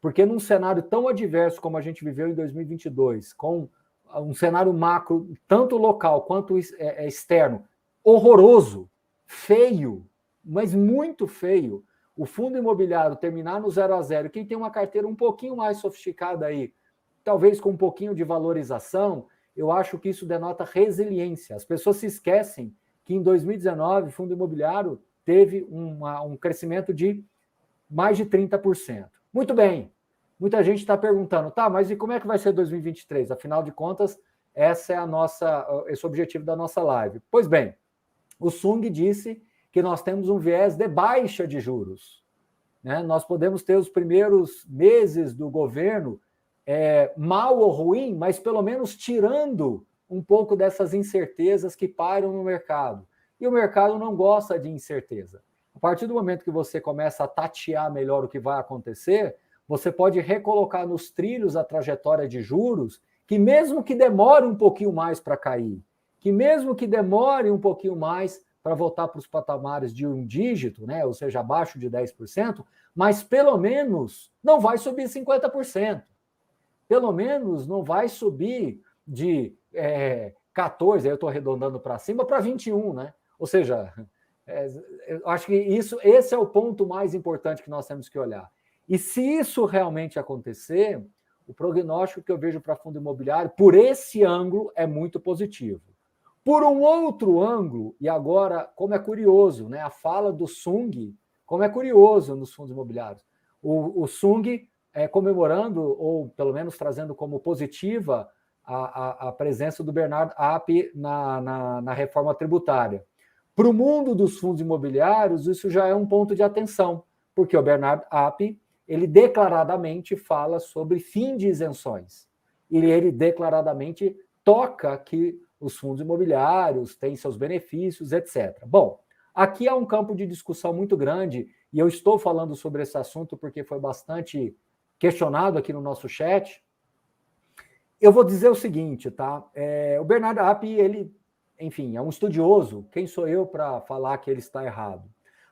Porque num cenário tão adverso como a gente viveu em 2022, com um cenário macro, tanto local quanto externo, horroroso, feio, mas muito feio, o fundo imobiliário terminar no 0 a 0, quem tem uma carteira um pouquinho mais sofisticada aí, talvez com um pouquinho de valorização, eu acho que isso denota resiliência. As pessoas se esquecem que em 2019 o fundo imobiliário teve um crescimento de mais de 30%. Muito bem, muita gente está perguntando, tá, mas e como é que vai ser 2023? Afinal de contas, esse é o objetivo da nossa live. Pois bem, o Sung disse que nós temos um viés de baixa de juros, né? Nós podemos ter os primeiros meses do governo mal ou ruim, mas pelo menos tirando um pouco dessas incertezas que pairam no mercado. E o mercado não gosta de incerteza. A partir do momento que você começa a tatear melhor o que vai acontecer, você pode recolocar nos trilhos a trajetória de juros, que mesmo que demore um pouquinho mais para cair, que mesmo que demore um pouquinho mais para voltar para os patamares de um dígito, né, ou seja, abaixo de 10%, mas pelo menos não vai subir 50%. Pelo menos não vai subir de 14, aí eu estou arredondando para cima, para 21, né? Ou seja, eu acho que esse é o ponto mais importante que nós temos que olhar. E se isso realmente acontecer, o prognóstico que eu vejo para fundo imobiliário, por esse ângulo, é muito positivo. Por um outro ângulo, e agora, como é curioso, né? A fala do Sung, como é curioso nos fundos imobiliários. O Sung comemorando, ou pelo menos trazendo como positiva, a presença do Bernard Ape na reforma tributária. Para o mundo dos fundos imobiliários, isso já é um ponto de atenção, porque o Bernard Ape, ele declaradamente fala sobre fim de isenções. E ele declaradamente toca que os fundos imobiliários têm seus benefícios, etc. Bom, aqui há um campo de discussão muito grande, e eu estou falando sobre esse assunto porque foi bastante questionado aqui no nosso chat. Eu vou dizer o seguinte, tá? O Bernard Ape, ele, enfim, é um estudioso. Quem sou eu para falar que ele está errado?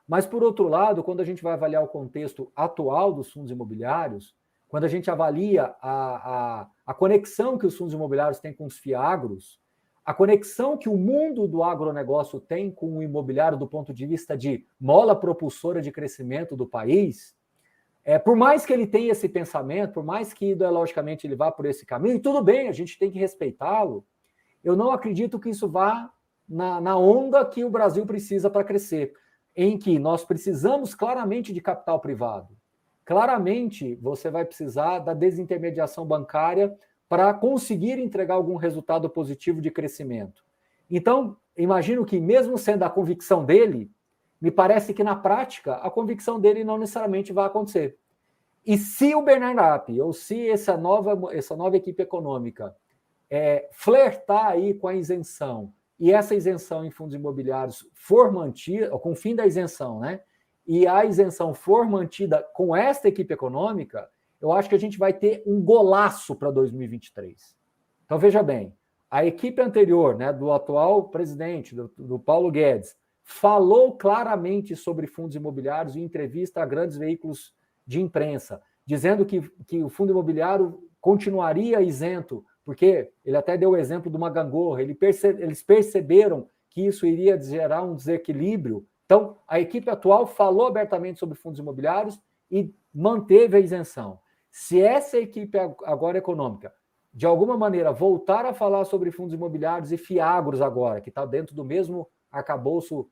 Mas, por outro lado, quando a gente vai avaliar o contexto atual dos fundos imobiliários, quando a gente avalia a conexão que os fundos imobiliários têm com os FIAGROS, a conexão que o mundo do agronegócio tem com o imobiliário do ponto de vista de mola propulsora de crescimento do país, por mais que ele tenha esse pensamento, por mais que ideologicamente ele vá por esse caminho, e tudo bem, a gente tem que respeitá-lo, eu não acredito que isso vá na onda que o Brasil precisa para crescer, em que nós precisamos claramente de capital privado. Claramente, você vai precisar da desintermediação bancária para conseguir entregar algum resultado positivo de crescimento. Então, imagino que, mesmo sendo a convicção dele, me parece que, na prática, a convicção dele não necessariamente vai acontecer. E se o Bernard Ape, ou se essa nova equipe econômica flertar aí com a isenção, e essa isenção em fundos imobiliários for mantida, com o fim da isenção, né? E a isenção for mantida com esta equipe econômica, eu acho que a gente vai ter um golaço para 2023. Então, veja bem, a equipe anterior, né, do atual presidente, do Paulo Guedes, falou claramente sobre fundos imobiliários em entrevista a grandes veículos de imprensa, dizendo que o fundo imobiliário continuaria isento, porque ele até deu o exemplo de uma gangorra, eles perceberam que isso iria gerar um desequilíbrio. Então, a equipe atual falou abertamente sobre fundos imobiliários e manteve a isenção. Se essa equipe agora econômica, de alguma maneira, voltar a falar sobre fundos imobiliários e FIAGROS agora, que está dentro do mesmo arcabouço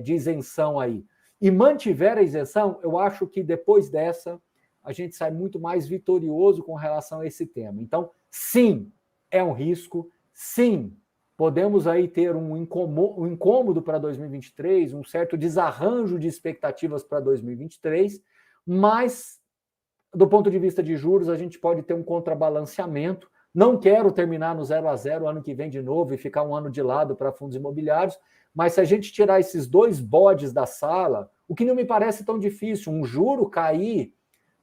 de isenção aí, e mantiver a isenção, eu acho que depois dessa, a gente sai muito mais vitorioso com relação a esse tema. Então, sim, é um risco, sim, podemos aí ter um incômodo para 2023, um certo desarranjo de expectativas para 2023, mas, do ponto de vista de juros, a gente pode ter um contrabalanceamento. Não quero terminar no 0-0 ano que vem de novo e ficar um ano de lado para fundos imobiliários, mas se a gente tirar esses dois bodes da sala, o que não me parece tão difícil, um juro cair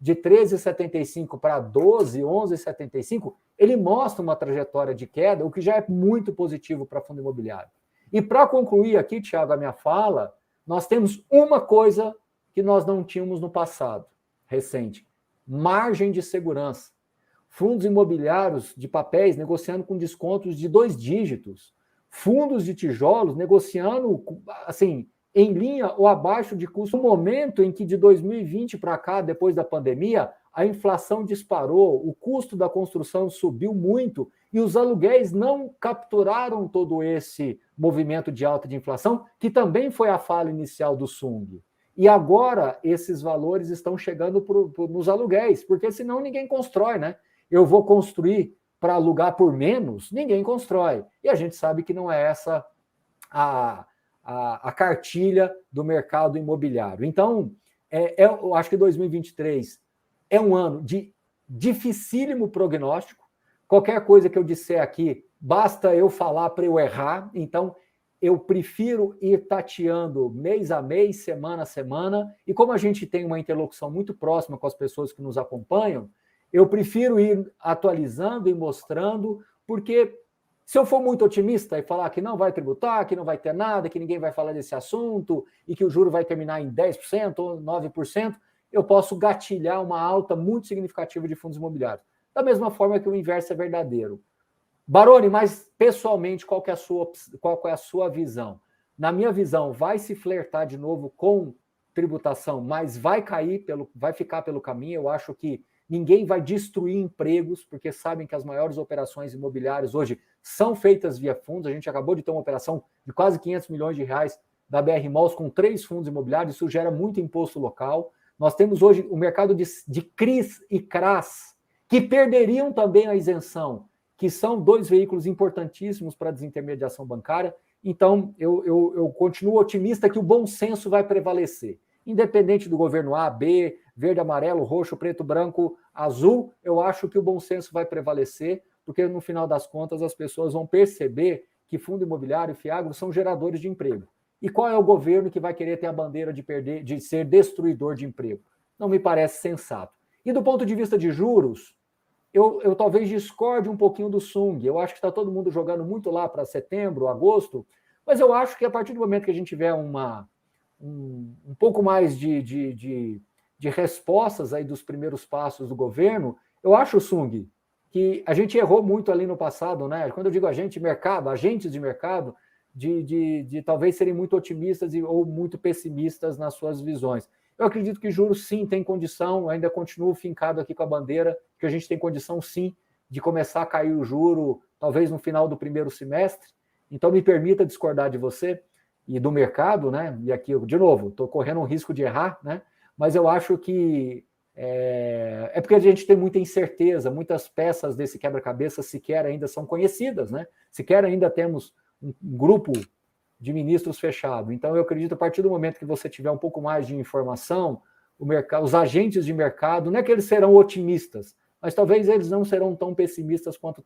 de 13,75 para 12, 11,75, ele mostra uma trajetória de queda, o que já é muito positivo para fundo imobiliário. E para concluir aqui, Thiago, a minha fala, nós temos uma coisa que nós não tínhamos no passado recente: margem de segurança. Fundos imobiliários de papéis negociando com descontos de 2 dígitos. Fundos de tijolos negociando, assim, em linha ou abaixo de custo. No momento em que de 2020 para cá, depois da pandemia, a inflação disparou, o custo da construção subiu muito e os aluguéis não capturaram todo esse movimento de alta de inflação, que também foi a fala inicial do Sung. E agora esses valores estão chegando nos aluguéis, porque senão ninguém constrói, né? Eu vou construir para alugar por menos, ninguém constrói. E a gente sabe que não é essa a cartilha do mercado imobiliário. Então, eu acho que 2023 é um ano de dificílimo prognóstico. Qualquer coisa que eu disser aqui, basta eu falar para eu errar. Então, eu prefiro ir tateando mês a mês, semana a semana. E como a gente tem uma interlocução muito próxima com as pessoas que nos acompanham, eu prefiro ir atualizando e mostrando, porque Se eu for muito otimista e falar que não vai tributar, que não vai ter nada, que ninguém vai falar desse assunto e que o juro vai terminar em 10% ou 9%, eu posso gatilhar uma alta muito significativa de fundos imobiliários. Da mesma forma que o inverso é verdadeiro. Baroni, mas pessoalmente, qual é a sua visão? Na minha visão, vai se flertar de novo com tributação, mas vai ficar pelo caminho. Eu acho que ninguém vai destruir empregos, porque sabem que as maiores operações imobiliárias hoje são feitas via fundos. A gente acabou de ter uma operação de quase 500 milhões de reais da BR Malls com 3 fundos imobiliários, isso gera muito imposto local. Nós temos hoje o mercado de CRIs e CRAs, que perderiam também a isenção, que são 2 veículos importantíssimos para a desintermediação bancária. Então, eu continuo otimista que o bom senso vai prevalecer. Independente do governo A, B, verde, amarelo, roxo, preto, branco, azul, eu acho que o bom senso vai prevalecer, porque no final das contas as pessoas vão perceber que fundo imobiliário e FIAGRO são geradores de emprego. E qual é o governo que vai querer ter a bandeira de ser destruidor de emprego? Não me parece sensato. E do ponto de vista de juros, eu talvez discorde um pouquinho do Sung. Eu acho que está todo mundo jogando muito lá para setembro, agosto, mas eu acho que a partir do momento que a gente tiver um pouco mais de respostas aí dos primeiros passos do governo, eu acho, Sung, que a gente errou muito ali no passado, né? Quando eu digo agentes de mercado, de talvez serem muito otimistas ou muito pessimistas nas suas visões. Eu acredito que juros, sim, tem condição, ainda continuo fincado aqui com a bandeira, que a gente tem condição, sim, de começar a cair o juro, talvez no final do primeiro semestre. Então, me permita discordar de você e do mercado, né? E aqui, de novo, estou correndo um risco de errar, né? Mas eu acho que é porque a gente tem muita incerteza, muitas peças desse quebra-cabeça sequer ainda são conhecidas, né? Sequer ainda temos um grupo de ministros fechado. Então, eu acredito que a partir do momento que você tiver um pouco mais de informação, os agentes de mercado, não é que eles serão otimistas, mas talvez eles não serão tão pessimistas quanto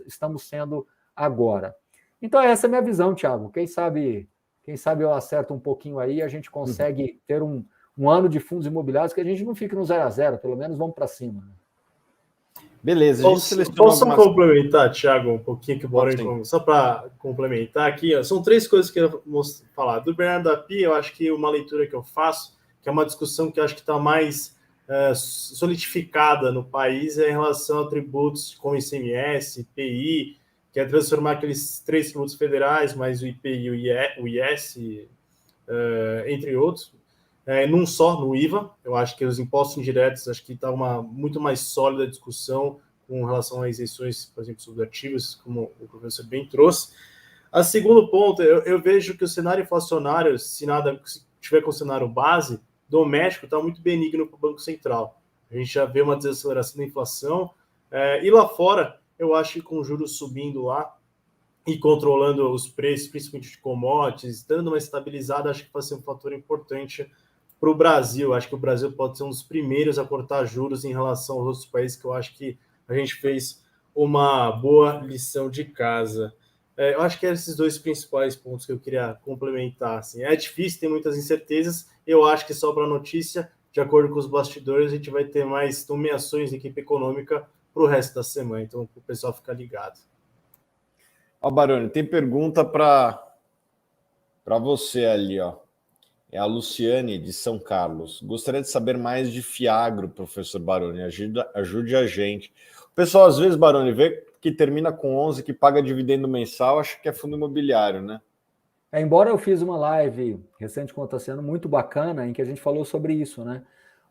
estamos sendo agora. Então, essa é a minha visão, Thiago. Quem sabe eu acerto um pouquinho aí, a gente consegue ter um ano de fundos imobiliários que a gente não fique no 0-0, pelo menos vamos para cima. Né? Beleza, a gente selecionou posso algumas... complementar, Thiago, um pouquinho que o Baroni, só para complementar aqui, ó, são 3 coisas que eu quero falar. Do Bernardo da Pia, eu acho que uma leitura que eu faço, que é uma discussão que eu acho que está mais solidificada no país, é em relação a tributos como ICMS, IPI, que é transformar aqueles 3 tributos federais, mais o IPI e o IS, entre outros, num só, no IVA. Eu acho que os impostos indiretos, acho que está uma muito mais sólida discussão com relação a isenções, por exemplo, sobre ativos, como o professor bem trouxe. A segundo ponto, eu vejo que o cenário inflacionário, se tiver com o cenário base, doméstico, está muito benigno para o Banco Central. A gente já vê uma desaceleração da inflação, e lá fora, eu acho que com juros subindo lá e controlando os preços, principalmente de commodities, dando uma estabilizada, acho que vai ser um fator importante para o Brasil. Acho que o Brasil pode ser um dos primeiros a cortar juros em relação aos outros países, que eu acho que a gente fez uma boa lição de casa. Eu acho que eram esses 2 principais pontos que eu queria complementar. Assim. É difícil, tem muitas incertezas. Eu acho que só para a notícia, de acordo com os bastidores, a gente vai ter mais nomeações de equipe econômica para o resto da semana. Então, o pessoal fica ligado. Ó, Baroni, tem pergunta para você ali, ó. É a Luciane, de São Carlos. Gostaria de saber mais de FIAGRO, professor Baroni. Ajude a gente. O pessoal, às vezes, Baroni, vê que termina com 11, que paga dividendo mensal, acha que é fundo imobiliário, né? Embora eu fiz uma live recente com o Tassiano muito bacana, em que a gente falou sobre isso, né?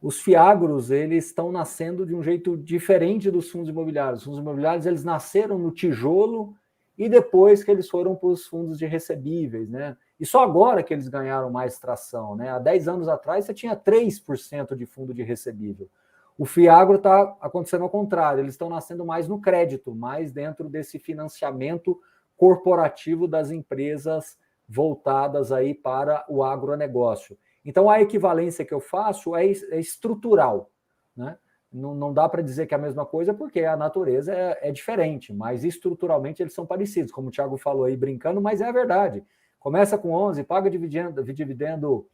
Os FIAGROs, eles estão nascendo de um jeito diferente dos fundos imobiliários. Os fundos imobiliários, eles nasceram no tijolo e depois que eles foram para os fundos de recebíveis, né? E só agora que eles ganharam mais tração, né? Há 10 anos atrás, você tinha 3% de fundo de recebível. O FIAGRO está acontecendo ao contrário, eles estão nascendo mais no crédito, mais dentro desse financiamento corporativo das empresas voltadas aí para o agronegócio. Então, a equivalência que eu faço é estrutural, né? Não dá para dizer que é a mesma coisa, porque a natureza é diferente, mas estruturalmente eles são parecidos, como o Thiago falou aí brincando, mas é a verdade. Começa com 11, paga dividendo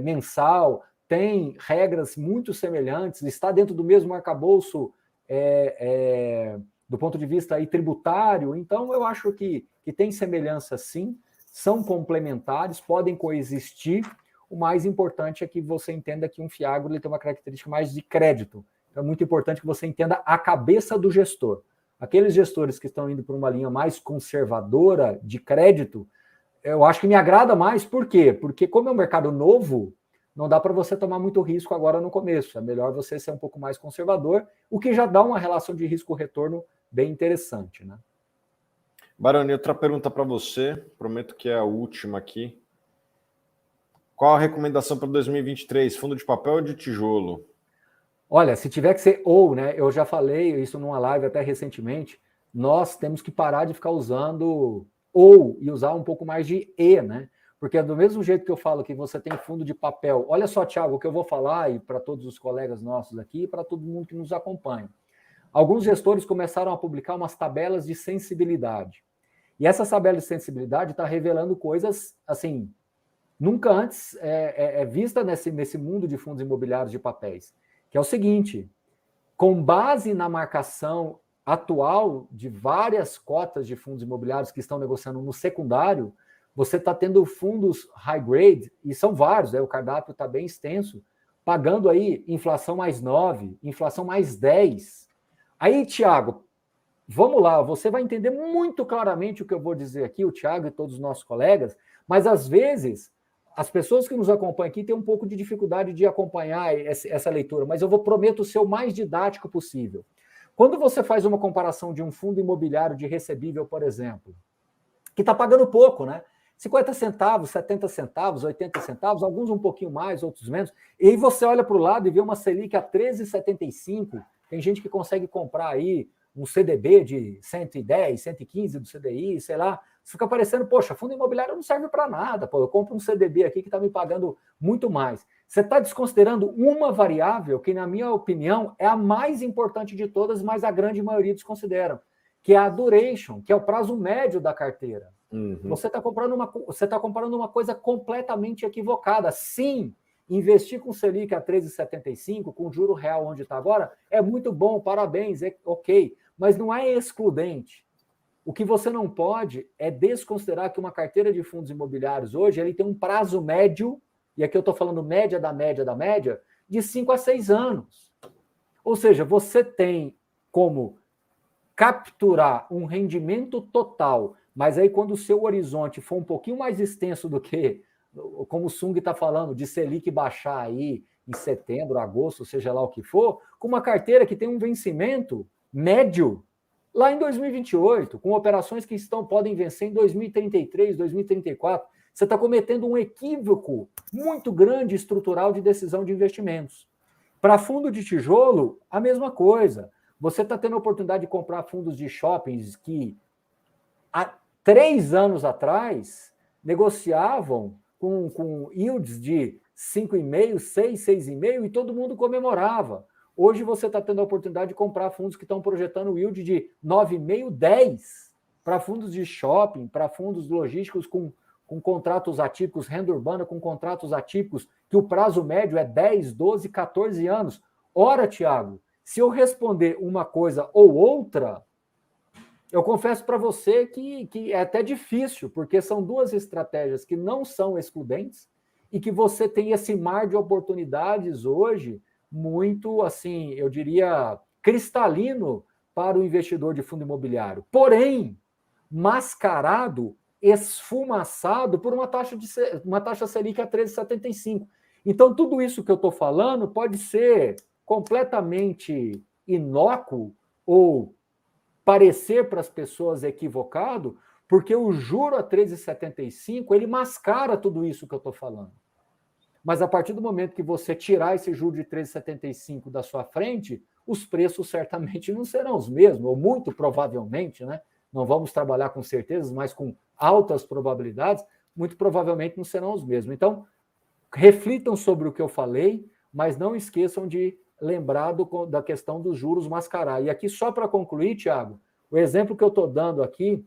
mensal, tem regras muito semelhantes, está dentro do mesmo arcabouço do ponto de vista aí tributário. Então, eu acho que tem semelhança sim, são complementares, podem coexistir. O mais importante é que você entenda que um FIAGRO ele tem uma característica mais de crédito. Então, é muito importante que você entenda a cabeça do gestor. Aqueles gestores que estão indo para uma linha mais conservadora de crédito, eu acho que me agrada mais. Por quê? Porque como é um mercado novo, não dá para você tomar muito risco agora no começo. É melhor você ser um pouco mais conservador, o que já dá uma relação de risco-retorno bem interessante, né? Baroni, outra pergunta para você, prometo que é a última aqui. Qual a recomendação para 2023? Fundo de papel ou de tijolo? Olha, se tiver que ser ou, né? Eu já falei isso numa live até recentemente, nós temos que parar de ficar usando ou e usar um pouco mais de e, né? Porque do mesmo jeito que eu falo que você tem fundo de papel, olha só, Thiago, o que eu vou falar e para todos os colegas nossos aqui e para todo mundo que nos acompanha. Alguns gestores começaram a publicar umas tabelas de sensibilidade. E essa tabela de sensibilidade está revelando coisas, assim, nunca antes vista nesse mundo de fundos imobiliários de papéis. Que é o seguinte, com base na marcação atual de várias cotas de fundos imobiliários que estão negociando no secundário, você está tendo fundos high grade, e são vários, o cardápio está bem extenso, pagando aí inflação mais 9, inflação mais 10. Aí, Thiago, vamos lá, você vai entender muito claramente o que eu vou dizer aqui, o Thiago e todos os nossos colegas, mas às vezes as pessoas que nos acompanham aqui têm um pouco de dificuldade de acompanhar essa leitura, mas eu prometo ser o mais didático possível. Quando você faz uma comparação de um fundo imobiliário de recebível, por exemplo, que está pagando pouco, né? 50 centavos, 70 centavos, 80 centavos, alguns um pouquinho mais, outros menos, e aí você olha para o lado e vê uma Selic a 13,75, tem gente que consegue comprar aí um CDB de 110, 115 do CDI, sei lá, fica parecendo, poxa, fundo imobiliário não serve para nada, pô, eu compro um CDB aqui que está me pagando muito mais. Você está desconsiderando uma variável que, na minha opinião, é a mais importante de todas, mas a grande maioria desconsideram, que é a duration, que é o prazo médio da carteira. Uhum. Você está comprando uma coisa completamente equivocada. Sim, investir com Selic a 13,75, com o juro real onde está agora, é muito bom, parabéns, ok, mas não é excludente. O que você não pode é desconsiderar que uma carteira de fundos imobiliários hoje ele tem um prazo médio, e aqui eu estou falando média, de 5 a 6 anos. Ou seja, você tem como capturar um rendimento total, mas aí quando o seu horizonte for um pouquinho mais extenso do que, como o Sung está falando, de Selic baixar aí em setembro, agosto, seja lá o que for, com uma carteira que tem um vencimento médio lá em 2028, com operações que podem vencer em 2033, 2034, você está cometendo um equívoco muito grande estrutural de decisão de investimentos. Para fundo de tijolo, a mesma coisa. Você está tendo a oportunidade de comprar fundos de shoppings que há 3 anos atrás negociavam com yields de 5,5%, 6%, 6,5% e todo mundo comemorava. Hoje você está tendo a oportunidade de comprar fundos que estão projetando yield de 9,5%, 10% para fundos de shopping, para fundos logísticos com contratos atípicos, renda urbana com contratos atípicos, que o prazo médio é 10, 12, 14 anos. Ora, Thiago, se eu responder uma coisa ou outra, eu confesso para você que é até difícil, porque são duas estratégias que não são excludentes e que você tem esse mar de oportunidades hoje muito, assim, eu diria, cristalino para o investidor de fundo imobiliário. Porém, mascarado, esfumaçado por uma taxa Selic a 13,75. Então, tudo isso que eu estou falando pode ser completamente inócuo ou parecer para as pessoas equivocado, porque o juro a 13,75 ele mascara tudo isso que eu estou falando. Mas a partir do momento que você tirar esse juro de 13,75 da sua frente, os preços certamente não serão os mesmos, ou muito provavelmente, né? Não vamos trabalhar com certezas, mas com altas probabilidades, muito provavelmente não serão os mesmos. Então, reflitam sobre o que eu falei, mas não esqueçam de lembrar da questão dos juros mascarar. E aqui, só para concluir, Thiago, o exemplo que eu estou dando aqui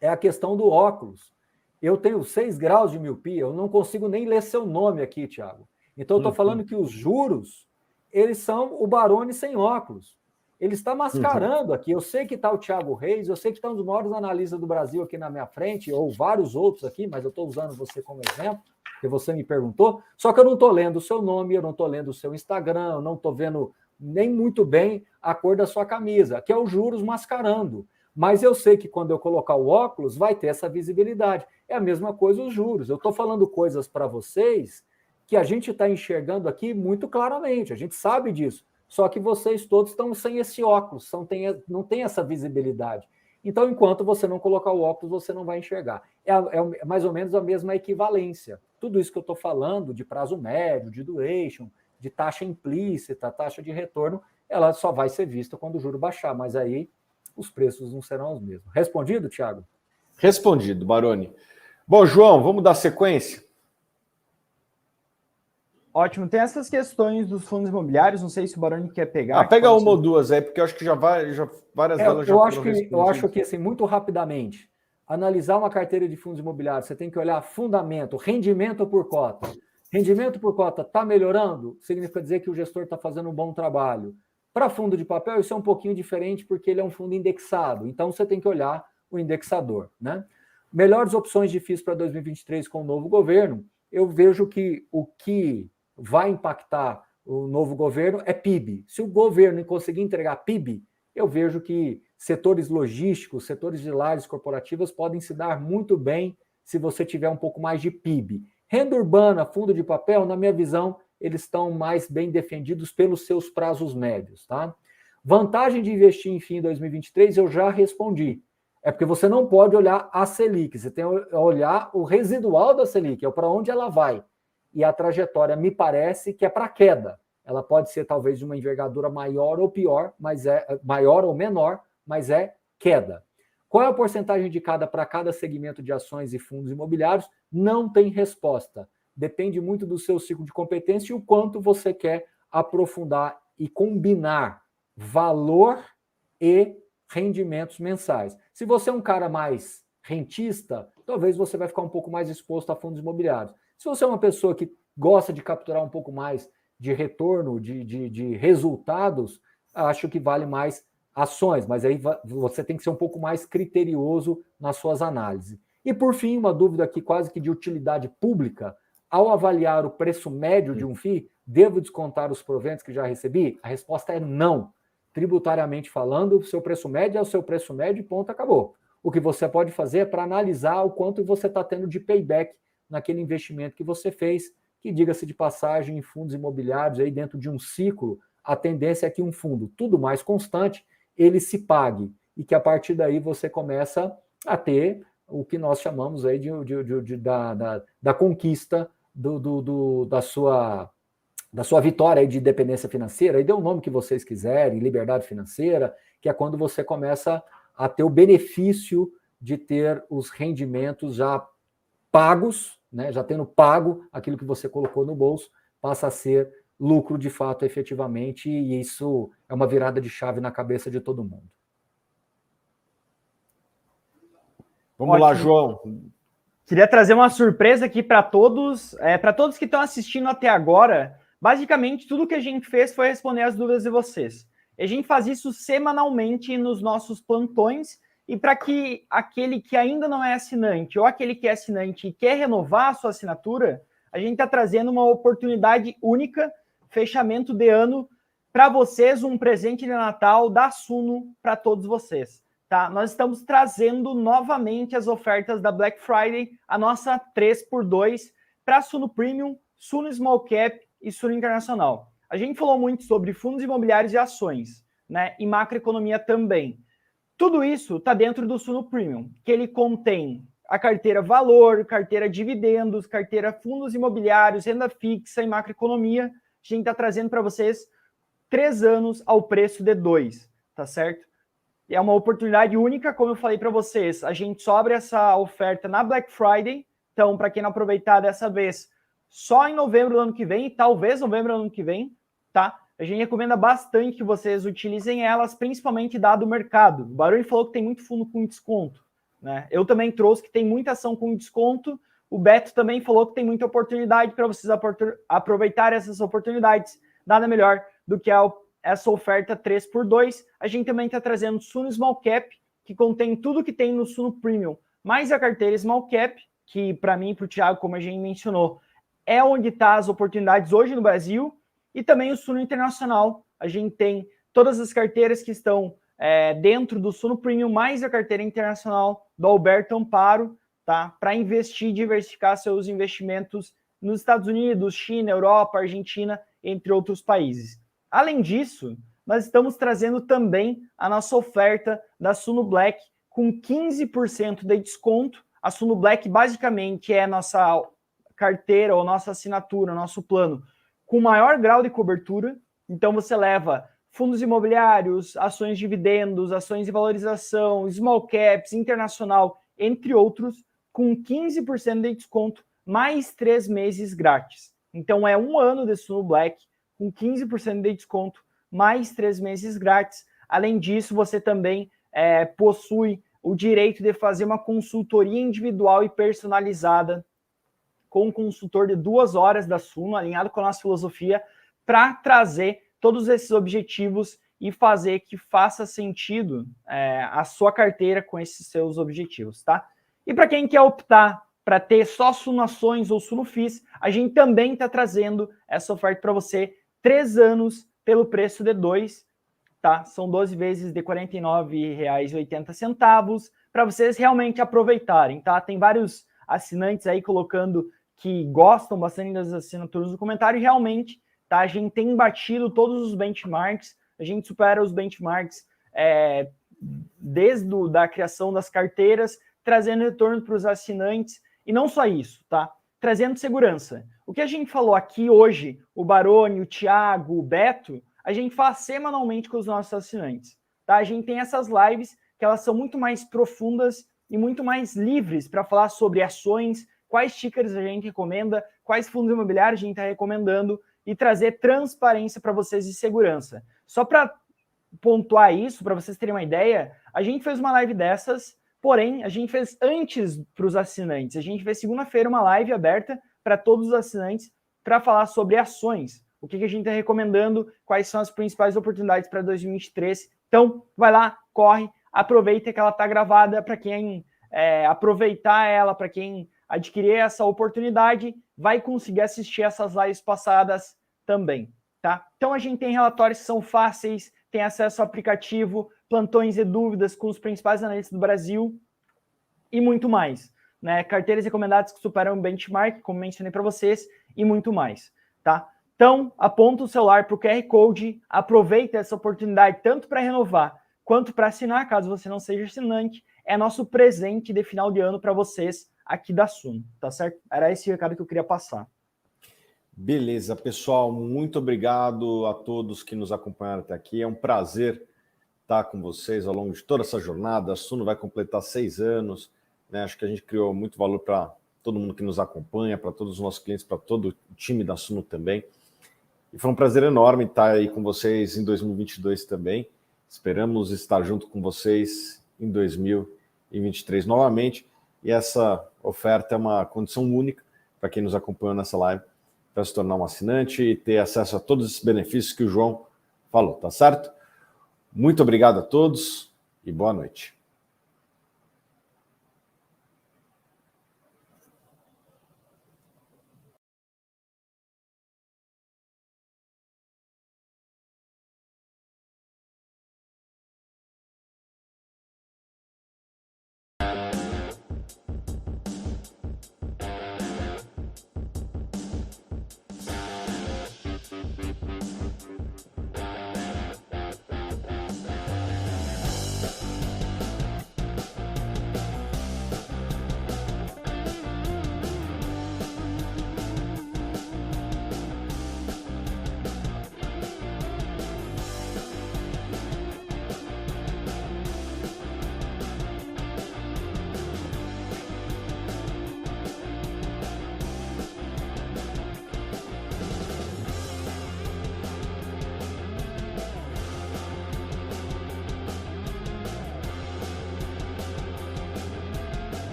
é a questão do óculos. Eu tenho 6 graus de miopia, eu não consigo nem ler seu nome aqui, Thiago. Então, eu estou falando que os juros, eles são o Baroni sem óculos. Ele está mascarando aqui. Eu sei que está o Thiago Reis, eu sei que está um dos maiores analistas do Brasil aqui na minha frente, ou vários outros aqui, mas eu estou usando você como exemplo, porque você me perguntou. Só que eu não estou lendo o seu nome, eu não estou lendo o seu Instagram, eu não estou vendo nem muito bem a cor da sua camisa, que é o juros mascarando. Mas eu sei que quando eu colocar o óculos, vai ter essa visibilidade. É a mesma coisa os juros. Eu estou falando coisas para vocês que a gente está enxergando aqui muito claramente, a gente sabe disso. Só que vocês todos estão sem esse óculos, não tem essa visibilidade. Então, enquanto você não colocar o óculos, você não vai enxergar. É mais ou menos a mesma equivalência. Tudo isso que eu estou falando de prazo médio, de duration, de taxa implícita, taxa de retorno, ela só vai ser vista quando o juro baixar, mas aí os preços não serão os mesmos. Respondido, Thiago? Respondido, Baroni. Bom, João, vamos dar sequência? Ótimo. Tem essas questões dos fundos imobiliários, não sei se o Baroni quer pegar. Pega uma ou duas aí, porque eu acho que várias delas já foram respondidas. Eu acho que, assim, muito rapidamente, analisar uma carteira de fundos imobiliários, você tem que olhar fundamento, rendimento por cota. Rendimento por cota está melhorando? Significa dizer que o gestor está fazendo um bom trabalho. Para fundo de papel, isso é um pouquinho diferente, porque ele é um fundo indexado. Então, você tem que olhar o indexador, né? Melhores opções de FIIs para 2023 com o novo governo, eu vejo que o que vai impactar o novo governo é PIB. Se o governo conseguir entregar PIB, eu vejo que setores logísticos, setores de lajes corporativas podem se dar muito bem se você tiver um pouco mais de PIB. Renda urbana, fundo de papel, na minha visão, eles estão mais bem defendidos pelos seus prazos médios, tá? Vantagem de investir em FII em 2023, eu já respondi. É porque você não pode olhar a Selic, você tem que olhar o residual da Selic, é para onde ela vai. E a trajetória me parece que é para queda. Ela pode ser talvez de uma envergadura maior ou pior, mas é maior ou menor, mas é queda. Qual é a porcentagem indicada para cada segmento de ações e fundos imobiliários? Não tem resposta. Depende muito do seu ciclo de competência e o quanto você quer aprofundar e combinar valor e rendimentos mensais. Se você é um cara mais rentista, talvez você vai ficar um pouco mais exposto a fundos imobiliários. Se você é uma pessoa que gosta de capturar um pouco mais de retorno, de resultados, acho que vale mais ações, mas aí você tem que ser um pouco mais criterioso nas suas análises. E, por fim, uma dúvida aqui quase que de utilidade pública. Ao avaliar o preço médio de um FII, devo descontar os proventos que já recebi? A resposta é não. Tributariamente falando, o seu preço médio é o seu preço médio e ponto, acabou. O que você pode fazer é para analisar o quanto você está tendo de payback naquele investimento que você fez, que, diga-se de passagem, em fundos imobiliários, aí dentro de um ciclo, a tendência é que um fundo tudo mais constante, ele se pague, e que a partir daí você começa a ter o que nós chamamos aí da conquista da sua vitória aí de independência financeira, e dê o nome que vocês quiserem, liberdade financeira, que é quando você começa a ter o benefício de ter os rendimentos já pagos, né, já tendo pago aquilo que você colocou no bolso, passa a ser lucro de fato, efetivamente, e isso é uma virada de chave na cabeça de todo mundo. Vamos lá, João. Queria trazer uma surpresa aqui para todos que estão assistindo até agora. Basicamente, tudo que a gente fez foi responder as dúvidas de vocês. E a gente faz isso semanalmente nos nossos plantões, e para que aquele que ainda não é assinante ou aquele que é assinante e quer renovar a sua assinatura, a gente está trazendo uma oportunidade única, fechamento de ano, para vocês, um presente de Natal da Suno para todos vocês. Tá? Nós estamos trazendo novamente as ofertas da Black Friday, a nossa 3x2 para Suno Premium, Suno Small Cap e Suno Internacional. A gente falou muito sobre fundos imobiliários e ações, né? E macroeconomia também. Tudo isso está dentro do Suno Premium, que ele contém a carteira valor, carteira dividendos, carteira fundos imobiliários, renda fixa e macroeconomia. A gente está trazendo para vocês 3 anos ao preço de 2, tá certo? E é uma oportunidade única, como eu falei para vocês. A gente só abre essa oferta na Black Friday. Então, para quem não aproveitar dessa vez, só em novembro do ano que vem, talvez novembro do ano que vem, tá? A gente recomenda bastante que vocês utilizem elas, principalmente dado o mercado. O Baroni falou que tem muito fundo com desconto, né? Eu também trouxe que tem muita ação com desconto. O Beto também falou que tem muita oportunidade para vocês aproveitarem essas oportunidades. Nada melhor do que essa oferta 3x2. A gente também está trazendo Suno Small Cap, que contém tudo que tem no Suno Premium, mais a carteira Small Cap, que para mim e para o Thiago, como a gente mencionou, é onde está as oportunidades hoje no Brasil, e também o Suno Internacional. A gente tem todas as carteiras que estão dentro do Suno Premium, mais a carteira internacional do Alberto Amparo, tá? Para investir e diversificar seus investimentos nos Estados Unidos, China, Europa, Argentina, entre outros países. Além disso, nós estamos trazendo também a nossa oferta da Suno Black com 15% de desconto. A Suno Black basicamente é a nossa carteira ou nossa assinatura, nosso plano com maior grau de cobertura. Então você leva fundos imobiliários, ações de dividendos, ações de valorização, small caps, internacional, entre outros, com 15% de desconto, mais 3 meses grátis. Então é um ano de Suno Black com 15% de desconto, mais 3 meses grátis. Além disso, você também possui o direito de fazer uma consultoria individual e personalizada com um consultor de 2 horas da Suno, alinhado com a nossa filosofia, para trazer todos esses objetivos e fazer que faça sentido a sua carteira com esses seus objetivos, tá? E para quem quer optar para ter só Suno Ações ou Suno FIIs, a gente também está trazendo essa oferta para você, 3 anos pelo preço de 2, tá? São 12 vezes de R$ 49,80 para vocês realmente aproveitarem, tá? Tem vários assinantes aí colocando que gostam bastante das assinaturas no comentário, e realmente, tá? A gente tem batido todos os benchmarks, a gente supera os benchmarks desde a criação das carteiras, trazendo retorno para os assinantes, e não só isso, tá? Trazendo segurança. O que a gente falou aqui hoje, o Baroni, o Thiago, o Beto, a gente faz semanalmente com os nossos assinantes, tá? A gente tem essas lives que elas são muito mais profundas e muito mais livres para falar sobre ações, quais tickers a gente recomenda, quais fundos imobiliários a gente está recomendando, e trazer transparência para vocês e segurança. Só para pontuar isso, para vocês terem uma ideia, a gente fez uma live dessas, porém, a gente fez antes para os assinantes. A gente fez segunda-feira uma live aberta para todos os assinantes para falar sobre ações. O que a gente está recomendando, quais são as principais oportunidades para 2023. Então, vai lá, corre, aproveita que ela está gravada para quem aproveitar ela, para quem adquirir essa oportunidade, vai conseguir assistir essas lives passadas também, tá? Então a gente tem relatórios que são fáceis, tem acesso ao aplicativo, plantões e dúvidas com os principais analistas do Brasil e muito mais, né? Carteiras recomendadas que superam o benchmark, como mencionei para vocês, e muito mais, tá? Então, aponta o celular para o QR Code, aproveita essa oportunidade tanto para renovar quanto para assinar, caso você não seja assinante. É nosso presente de final de ano para vocês aqui da Suno, tá certo? Era esse recado que eu queria passar. Beleza, pessoal, muito obrigado a todos que nos acompanharam até aqui. É um prazer estar com vocês ao longo de toda essa jornada. A Suno vai completar 6 anos, né? Acho que a gente criou muito valor para todo mundo que nos acompanha, para todos os nossos clientes, para todo o time da Suno também. E foi um prazer enorme estar aí com vocês em 2022 também. Esperamos estar junto com vocês em 2023 novamente. E essa oferta é uma condição única para quem nos acompanhou nessa live, para se tornar um assinante e ter acesso a todos esses benefícios que o João falou, tá certo? Muito obrigado a todos e boa noite.